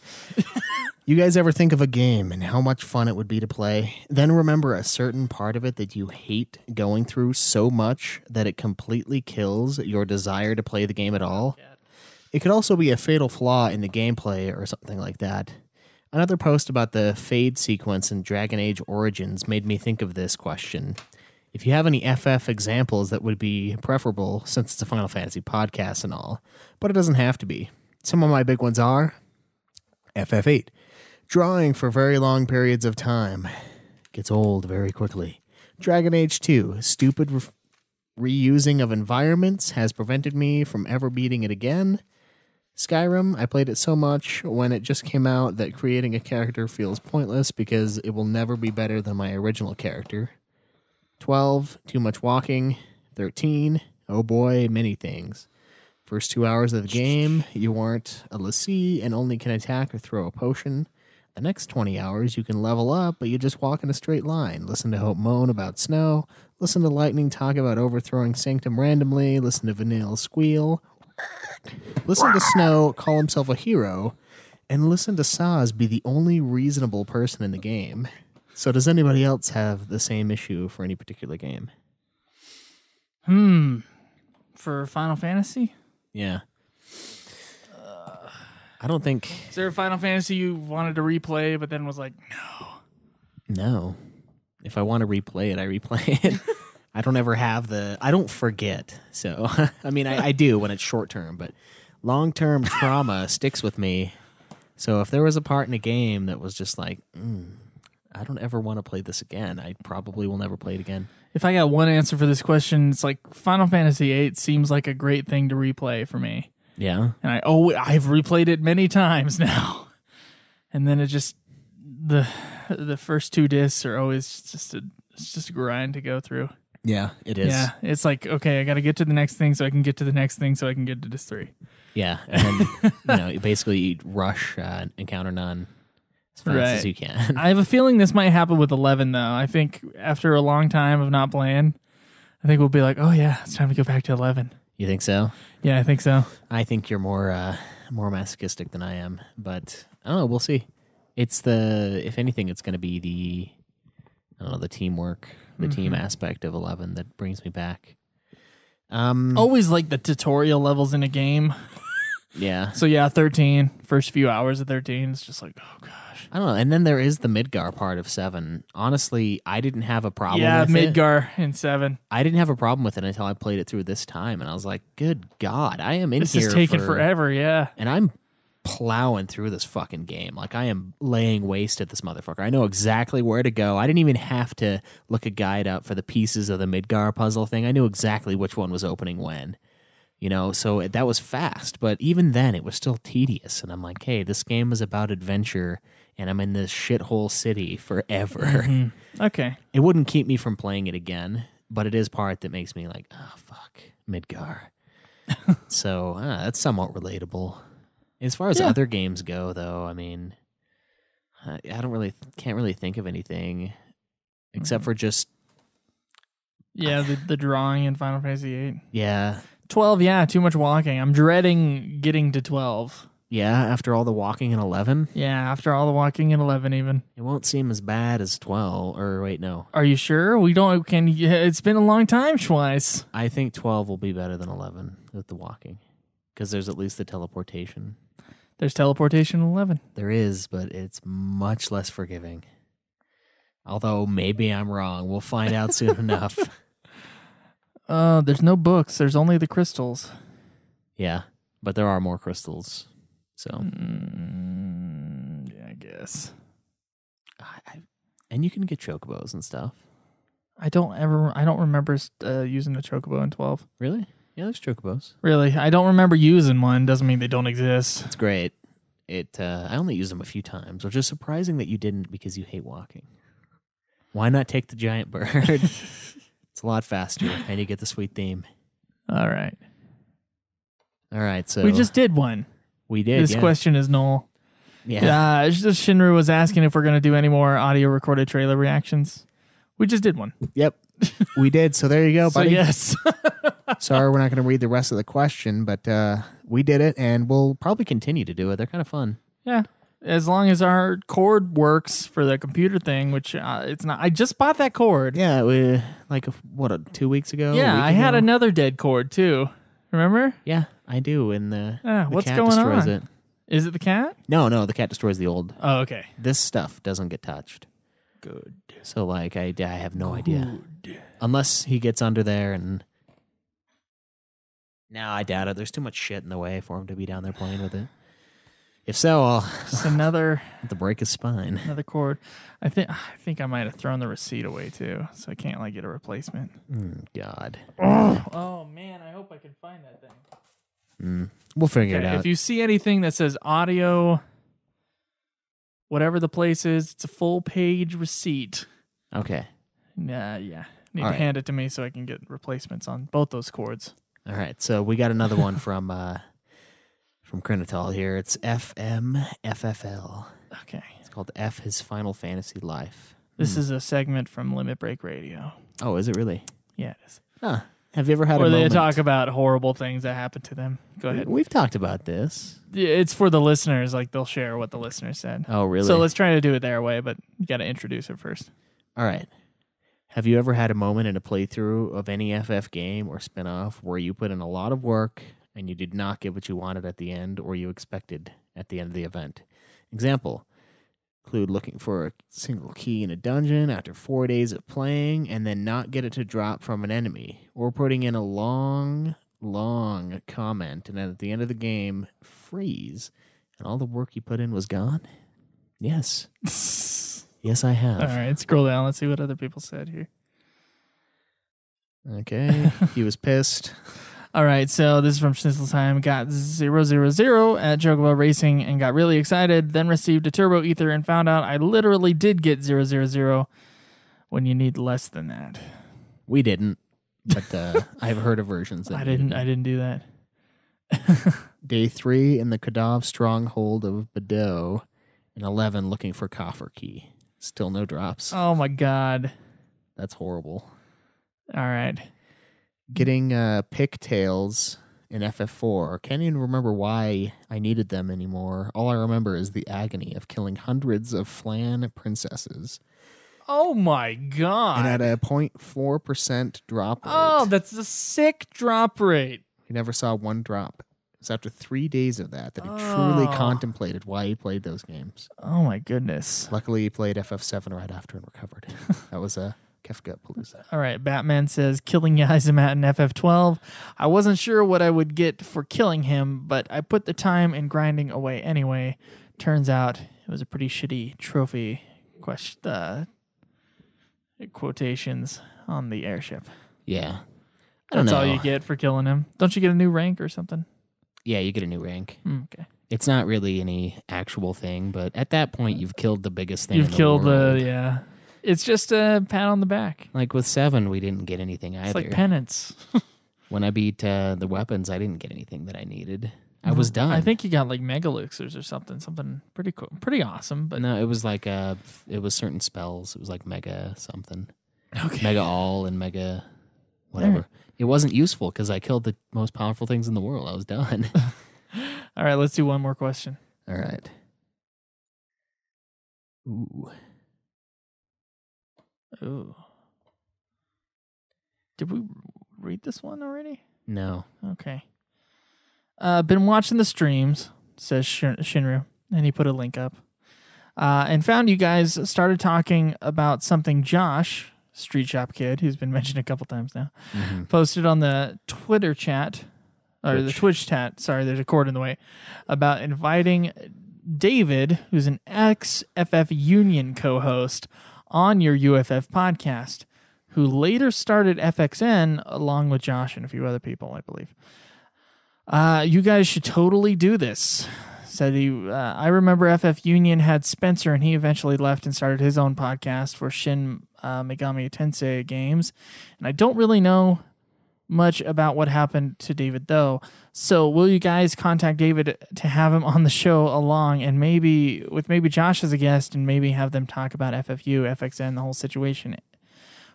You guys ever think of a game and how much fun it would be to play, then remember a certain part of it that you hate going through so much that it completely kills your desire to play the game at all? It could also be a fatal flaw in the gameplay or something like that. Another post about the fade sequence in Dragon Age Origins made me think of this question. If you have any FF examples, that would be preferable, since it's a Final Fantasy podcast and all, but it doesn't have to be. Some of my big ones are FF8. Drawing for very long periods of time. Gets old very quickly. Dragon Age 2. Stupid reusing of environments has prevented me from ever beating it again. Skyrim, I played it so much when it just came out that creating a character feels pointless because it will never be better than my original character. 12, too much walking. 13, oh boy, many things. First 2 hours of the game, you aren't a lessee and only can attack or throw a potion. The next 20 hours, you can level up, but you just walk in a straight line. Listen to Hope moan about snow. Listen to Lightning talk about overthrowing Sanctum randomly. Listen to Vanille squeal. Listen to Snow call himself a hero. And listen to Saz be the only reasonable person in the game. So does anybody else have the same issue for any particular game? For Final Fantasy? Yeah. I don't think... Is there a Final Fantasy you wanted to replay, but then was like, No. If I want to replay it, I replay it. I don't ever have I don't forget. So, I mean, I do when it's short term, but long-term trauma sticks with me. So if there was a part in a game that was just like, I don't ever want to play this again, I probably will never play it again. If I got one answer for this question, it's like Final Fantasy VIII seems like a great thing to replay for me. Yeah. And I've replayed it many times now. And then it just the first 2 discs are always just a grind to go through. Yeah, it is. Yeah, it's like, okay, I got to get to the next thing so I can get to the next thing so I can get to disc 3. Yeah, and then you basically rush Encounter None as fast as you can. I have a feeling this might happen with 11 though. I think after a long time of not playing, I think we'll be like, oh yeah, it's time to go back to 11. You think so? Yeah, I think so. I think you're more masochistic than I am, but I don't know. We'll see. If anything, it's going to be the teamwork, the team aspect of 11 that brings me back. Always like the tutorial levels in a game. Yeah. So yeah, 13. First few hours of 13, it's just like, oh gosh. I don't know. And then there is the Midgar part of 7. Honestly, I didn't have a problem with Midgar in 7. I didn't have a problem with it until I played it through this time, and I was like, good God, I am in this here. This is taking forever, yeah. And I'm plowing through this fucking game. Like, I am laying waste at this motherfucker. I know exactly where to go. I didn't even have to look a guide up for the pieces of the Midgar puzzle thing. I knew exactly which one was opening when. So that was fast. But even then, it was still tedious. And I'm like, hey, this game is about adventure, and I'm in this shithole city forever. Mm-hmm. Okay. It wouldn't keep me from playing it again, but it is part that makes me like, oh, fuck, Midgar. So that's somewhat relatable. As far as other games go, though, I mean, I can't really think of anything except for just the drawing in Final Fantasy VIII. Yeah. 12, too much walking. I'm dreading getting to 12. Yeah, after all the walking in 11? Yeah, after all the walking in 11 even. It won't seem as bad as 12, or wait, no. Are you sure? It's been a long time, Schweiss. I think 12 will be better than 11 with the walking, because there's at least the teleportation. There's teleportation in 11. There is, but it's much less forgiving. Although, maybe I'm wrong. We'll find out soon enough. There's no books. There's only the crystals. Yeah, but there are more crystals. So, yeah, I guess. And you can get chocobos and stuff. I don't remember using the chocobo in 12. Really? Yeah, there's chocobos. Really? I don't remember using one. Doesn't mean they don't exist. It's great. I only used them a few times, which is surprising that you didn't because you hate walking. Why not take the giant bird? It's a lot faster, and you get the sweet theme. All right. So we just did one. We did. This question is null. Yeah. Shinru was asking if we're going to do any more audio recorded trailer reactions. We just did one. Yep. We did. So there you go, buddy. So yes. Sorry, we're not going to read the rest of the question, but we did it, and we'll probably continue to do it. They're kind of fun. Yeah. As long as our cord works for the computer thing, which it's not. I just bought that cord. Yeah, 2 weeks ago? Yeah, I had another dead cord too. Remember? Yeah, I do. And the what's cat going destroys on? It. Is it the cat? No, the cat destroys the old. Oh, okay. This stuff doesn't get touched. Good. So, I have no idea. Unless he gets under there and... No, I doubt it. There's too much shit in the way for him to be down there playing with it. If so, I'll just another have to break his spine. Another cord. I think I might have thrown the receipt away too, so I can't get a replacement. God. Oh man, I hope I can find that thing. We'll figure it out. If you see anything that says audio, whatever the place is, it's a full page receipt. Okay. Yeah. Need to hand it to me so I can get replacements on both those cords. All right. So we got another one from Crinitol here. It's FMFFL. Okay. It's called F His Final Fantasy Life. This is a segment from Limit Break Radio. Oh, is it really? Yeah, it is. Huh. Have you ever had a moment? moment? They talk about horrible things that happen to them. Go ahead. We've talked about this. It's for the listeners. They'll share what the listeners said. Oh, really? So let's try to do it their way, but you got to introduce it first. All right. Have you ever had a moment in a playthrough of any FF game or spinoff where you put in a lot of work and you did not get what you wanted at the end or you expected at the end of the event? Example, include looking for a single key in a dungeon after 4 days of playing and then not get it to drop from an enemy, or putting in a long comment and then at the end of the game, freeze, and all the work you put in was gone? Yes. Yes, I have. All right, scroll down. Let's see what other people said here. Okay, he was pissed. All right, so this is from Schnitzelsheim. Got 000 at Chocobo Racing and got really excited, then received a Turbo Ether and found out I literally did get 000 when you need less than that. We didn't, but I've heard of versions that I didn't do that. Day 3 in the Kadav stronghold of Bedeau, and 11 looking for coffer key. Still no drops. Oh my god. That's horrible. All right. Getting pigtails in FF4. Can't even remember why I needed them anymore. All I remember is the agony of killing hundreds of flan princesses. Oh my god! And at a 0.4% drop rate. Oh, that's a sick drop rate. He never saw one drop. It was after 3 days of that he truly contemplated why he played those games. Oh my goodness! Luckily, he played FF7 right after and recovered. That was a Kefka Palooza. All right, Batman says, killing Yazimat in FF12. I wasn't sure what I would get for killing him, but I put the time in grinding away anyway. Turns out it was a pretty shitty trophy. Quotations on the airship. Yeah. I don't That's know. all you get for killing him. Don't you get a new rank or something? Yeah, you get a new rank. Okay. It's not really any actual thing, but at that point, you've killed the biggest thing. You've in the killed world. yeah. It's just a pat on the back. Like with 7, we didn't get anything either. It's like penance. When I beat the weapons, I didn't get anything that I needed. I was done. I think you got like mega elixirs or something pretty cool, pretty awesome. But no, it was like it was certain spells. It was like mega something, okay. mega all and mega whatever. Right. It wasn't useful because I killed the most powerful things in the world. I was done. All right, let's do one more question. All right. Ooh. Did we read this one already? No. Okay. Been watching the streams, says Shinru, and he put a link up. And found you guys started talking about something Josh, Street Shop Kid, who's been mentioned a couple times now, posted on the Twitter chat, or the Twitch chat, sorry, there's a cord in the way, about inviting David, who's an ex-FF Union co-host, on your UFF podcast, who later started FXN along with Josh and a few other people, I believe. You guys should totally do this. Said he, I remember FF Union had Spencer, and he eventually left and started his own podcast for Shin Megami Tensei games. And I don't really know much about what happened to David, though. So will you guys contact David to have him on the show along, and maybe Josh as a guest, and maybe have them talk about FFU, FXN, the whole situation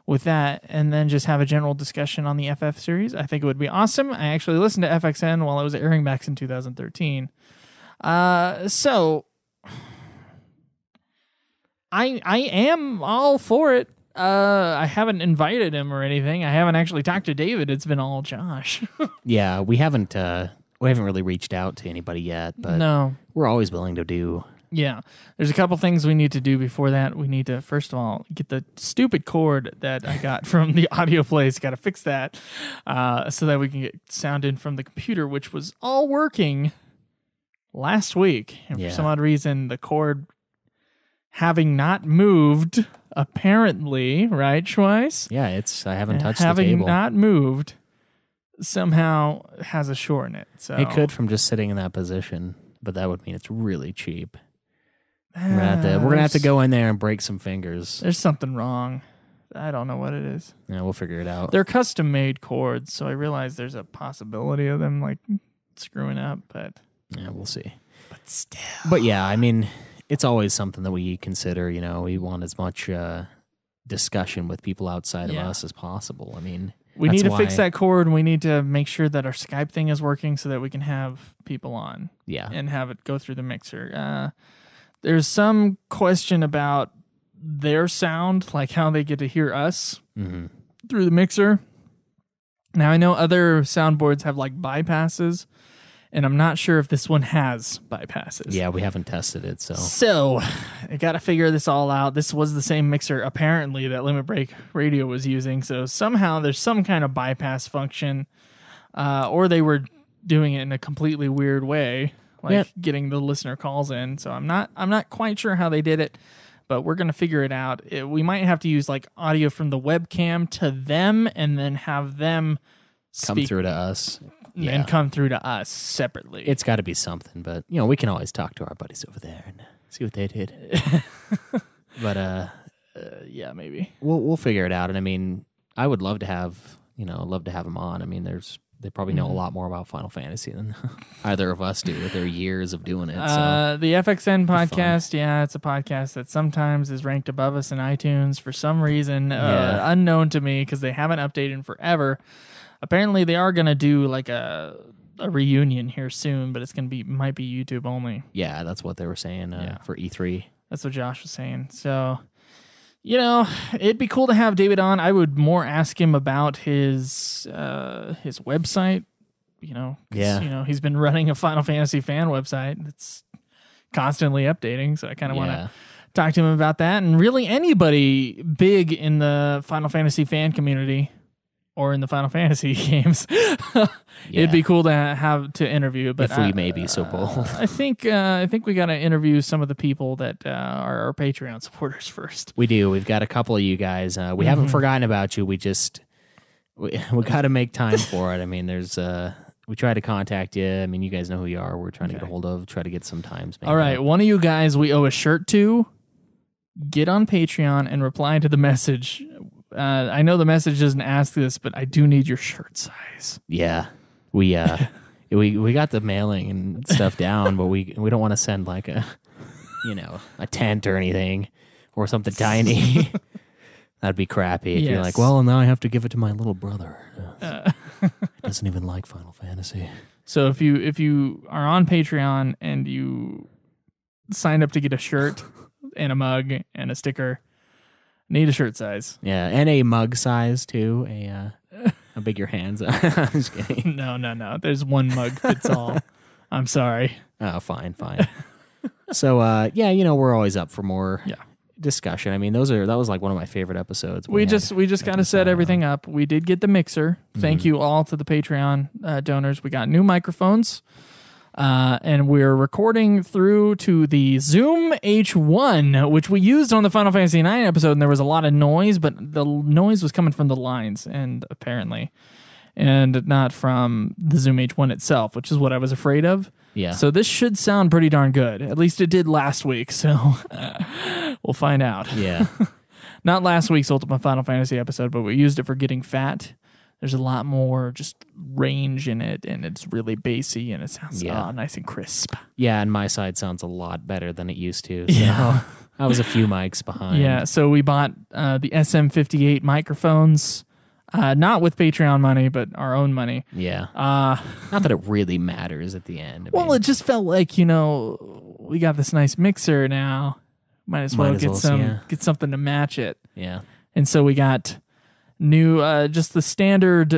with that, and then just have a general discussion on the FF series? I think it would be awesome. I actually listened to FXN while I was airing backs in 2013. So I am all for it. I haven't invited him or anything. I haven't actually talked to David. It's been all Josh. Yeah, we haven't really reached out to anybody yet, but no, we're always willing to do. Yeah, there's a couple things we need to do before that. We need to, first of all, get the stupid cord that I got from the audio plays. Got to fix that so that we can get sound in from the computer, which was all working last week. And for some odd reason, the cord having not moved, apparently, right, Schweiss? Yeah, I haven't touched the table. Having not moved, somehow has a short in it. So It could from just sitting in that position, but that would mean it's really cheap. We're gonna have to go in there and break some fingers. There's something wrong. I don't know what it is. Yeah, we'll figure it out. They're custom made cords, so I realize there's a possibility of them like screwing up, but yeah, we'll see. But still. But yeah, I mean, it's always something that we consider. You know, we want as much discussion with people outside of us as possible. I mean, we need to fix that cord, and we need to make sure that our Skype thing is working so that we can have people on. Yeah, and have it go through the mixer. There's some question about their sound, like how they get to hear us through the mixer. Now, I know other soundboards have like bypasses, and I'm not sure if this one has bypasses. Yeah, we haven't tested it, So I got to figure this all out. This was the same mixer, apparently, that Limit Break Radio was using. So somehow there's some kind of bypass function, or they were doing it in a completely weird way, like getting the listener calls in. So I'm not quite sure how they did it, but we're gonna figure it out. We might have to use like audio from the webcam to them, and then have them come through to us, and come through to us separately. It's got to be something, but you know, we can always talk to our buddies over there and see what they did. But yeah, maybe we'll figure it out. And I mean, I would love to have them on. I mean, they probably know a lot more about Final Fantasy than either of us do with their years of doing it. So. The FXN podcast, it's a podcast that sometimes is ranked above us in iTunes for some reason, unknown to me, because they haven't updated in forever. Apparently, they are going to do like a a reunion here soon, but might be YouTube only. Yeah, that's what they were saying for E3. That's what Josh was saying. So, it'd be cool to have David on. I would more ask him about his website. He's been running a Final Fantasy fan website that's constantly updating. So I kind of want to talk to him about that, and really anybody big in the Final Fantasy fan community or in the Final Fantasy games. It'd be cool to interview. But if we may be so bold, I think we got to interview some of the people that are our Patreon supporters first. We do. We've got a couple of you guys. We haven't forgotten about you. We got to make time for it. I mean, we try to contact you. I mean, you guys know who you are. We're trying to get a hold of. Try to get some times. All right, one of you guys we owe a shirt to. Get on Patreon and reply to the message. I know the message doesn't ask this, but I do need your shirt size. Yeah, we got the mailing and stuff down, but we don't want to send like a tent or anything or something tiny. That'd be crappy. If you're like, well, now I have to give it to my little brother. Doesn't even like Final Fantasy. So if you are on Patreon and you sign up to get a shirt and a mug and a sticker, need a shirt size. Yeah, and a mug size too. How big your hands are. I'm just kidding. No. There's one mug fits all. I'm sorry. Oh, fine. So we're always up for more discussion. I mean, that was like one of my favorite episodes. We just got to set everything up. We did get the mixer. Thank you all to the Patreon donors. We got new microphones. And we're recording through to the Zoom H1, which we used on the Final Fantasy IX episode, and there was a lot of noise, but the noise was coming from the lines, and not from the Zoom H1 itself, which is what I was afraid of. Yeah. So this should sound pretty darn good. At least it did last week, so we'll find out. Yeah. Not last week's Ultimate Final Fantasy episode, but we used it for getting fat. There's a lot more just range in it, and it's really bassy, and it sounds nice and crisp. Yeah, and my side sounds a lot better than it used to. So I was a few mics behind. Yeah, so we bought the SM58 microphones, not with Patreon money, but our own money. Yeah. Not that it really matters at the end. It just felt like, we got this nice mixer now. Might as well get something to match it. Yeah. And so we got new, just the standard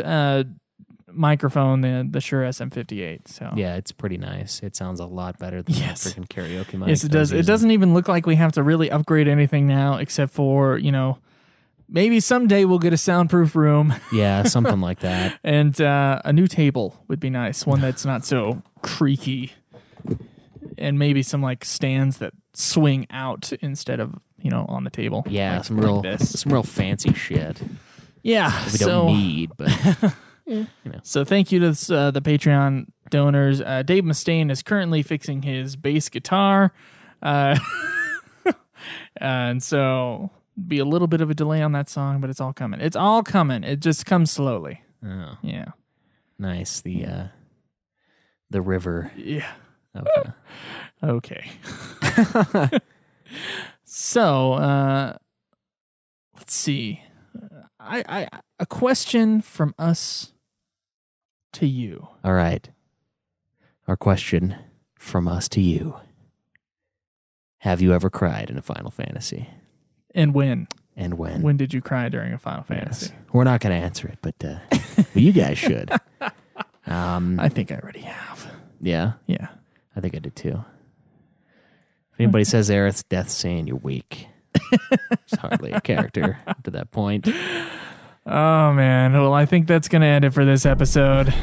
microphone, the Shure SM58. So yeah, it's pretty nice. It sounds a lot better than that freaking karaoke mic. Yes, it does. It doesn't even look like we have to really upgrade anything now, except for maybe someday we'll get a soundproof room. Yeah, something like that. And a new table would be nice, one that's not so creaky, and maybe some like stands that swing out instead of on the table. Yeah, like, some real fancy shit. Yeah, that we don't need, but So thank you to the Patreon donors. Dave Mustaine is currently fixing his bass guitar, and so be a little bit of a delay on that song, but it's all coming. It's all coming. It just comes slowly. Oh, yeah, nice. The river. Yeah. Okay. So let's see. A question from us to you. All right. Our question from us to you. Have you ever cried in a Final Fantasy? And when? And when? When did you cry during a Final Fantasy? Yes. We're not going to answer it, but you guys should. I think I already have. Yeah? Yeah. I think I did too. If anybody says Aerith's death saying you're weak, it's hardly a character to that point. Oh, man. Well, I think that's going to end it for this episode.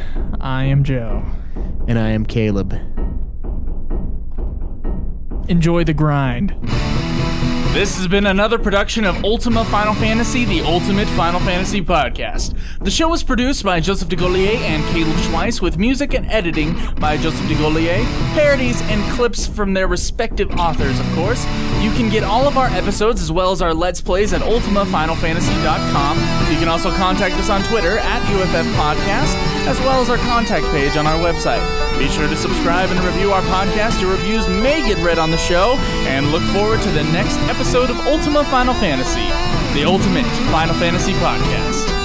I am Joe. And I am Caleb. Enjoy the grind. This has been another production of Ultima Final Fantasy, the Ultimate Final Fantasy Podcast. The show was produced by Joseph DeGaulier and Caleb Schweiss, with music and editing by Joseph DeGaulier, parodies and clips from their respective authors, of course. You can get all of our episodes as well as our Let's Plays at ultimafinalfantasy.com. You can also contact us on Twitter at UFF Podcast, as well as our contact page on our website. Be sure to subscribe and review our podcast. Your reviews may get read on the show, and look forward to the next episode of Ultima Final Fantasy, the Ultimate Final Fantasy Podcast.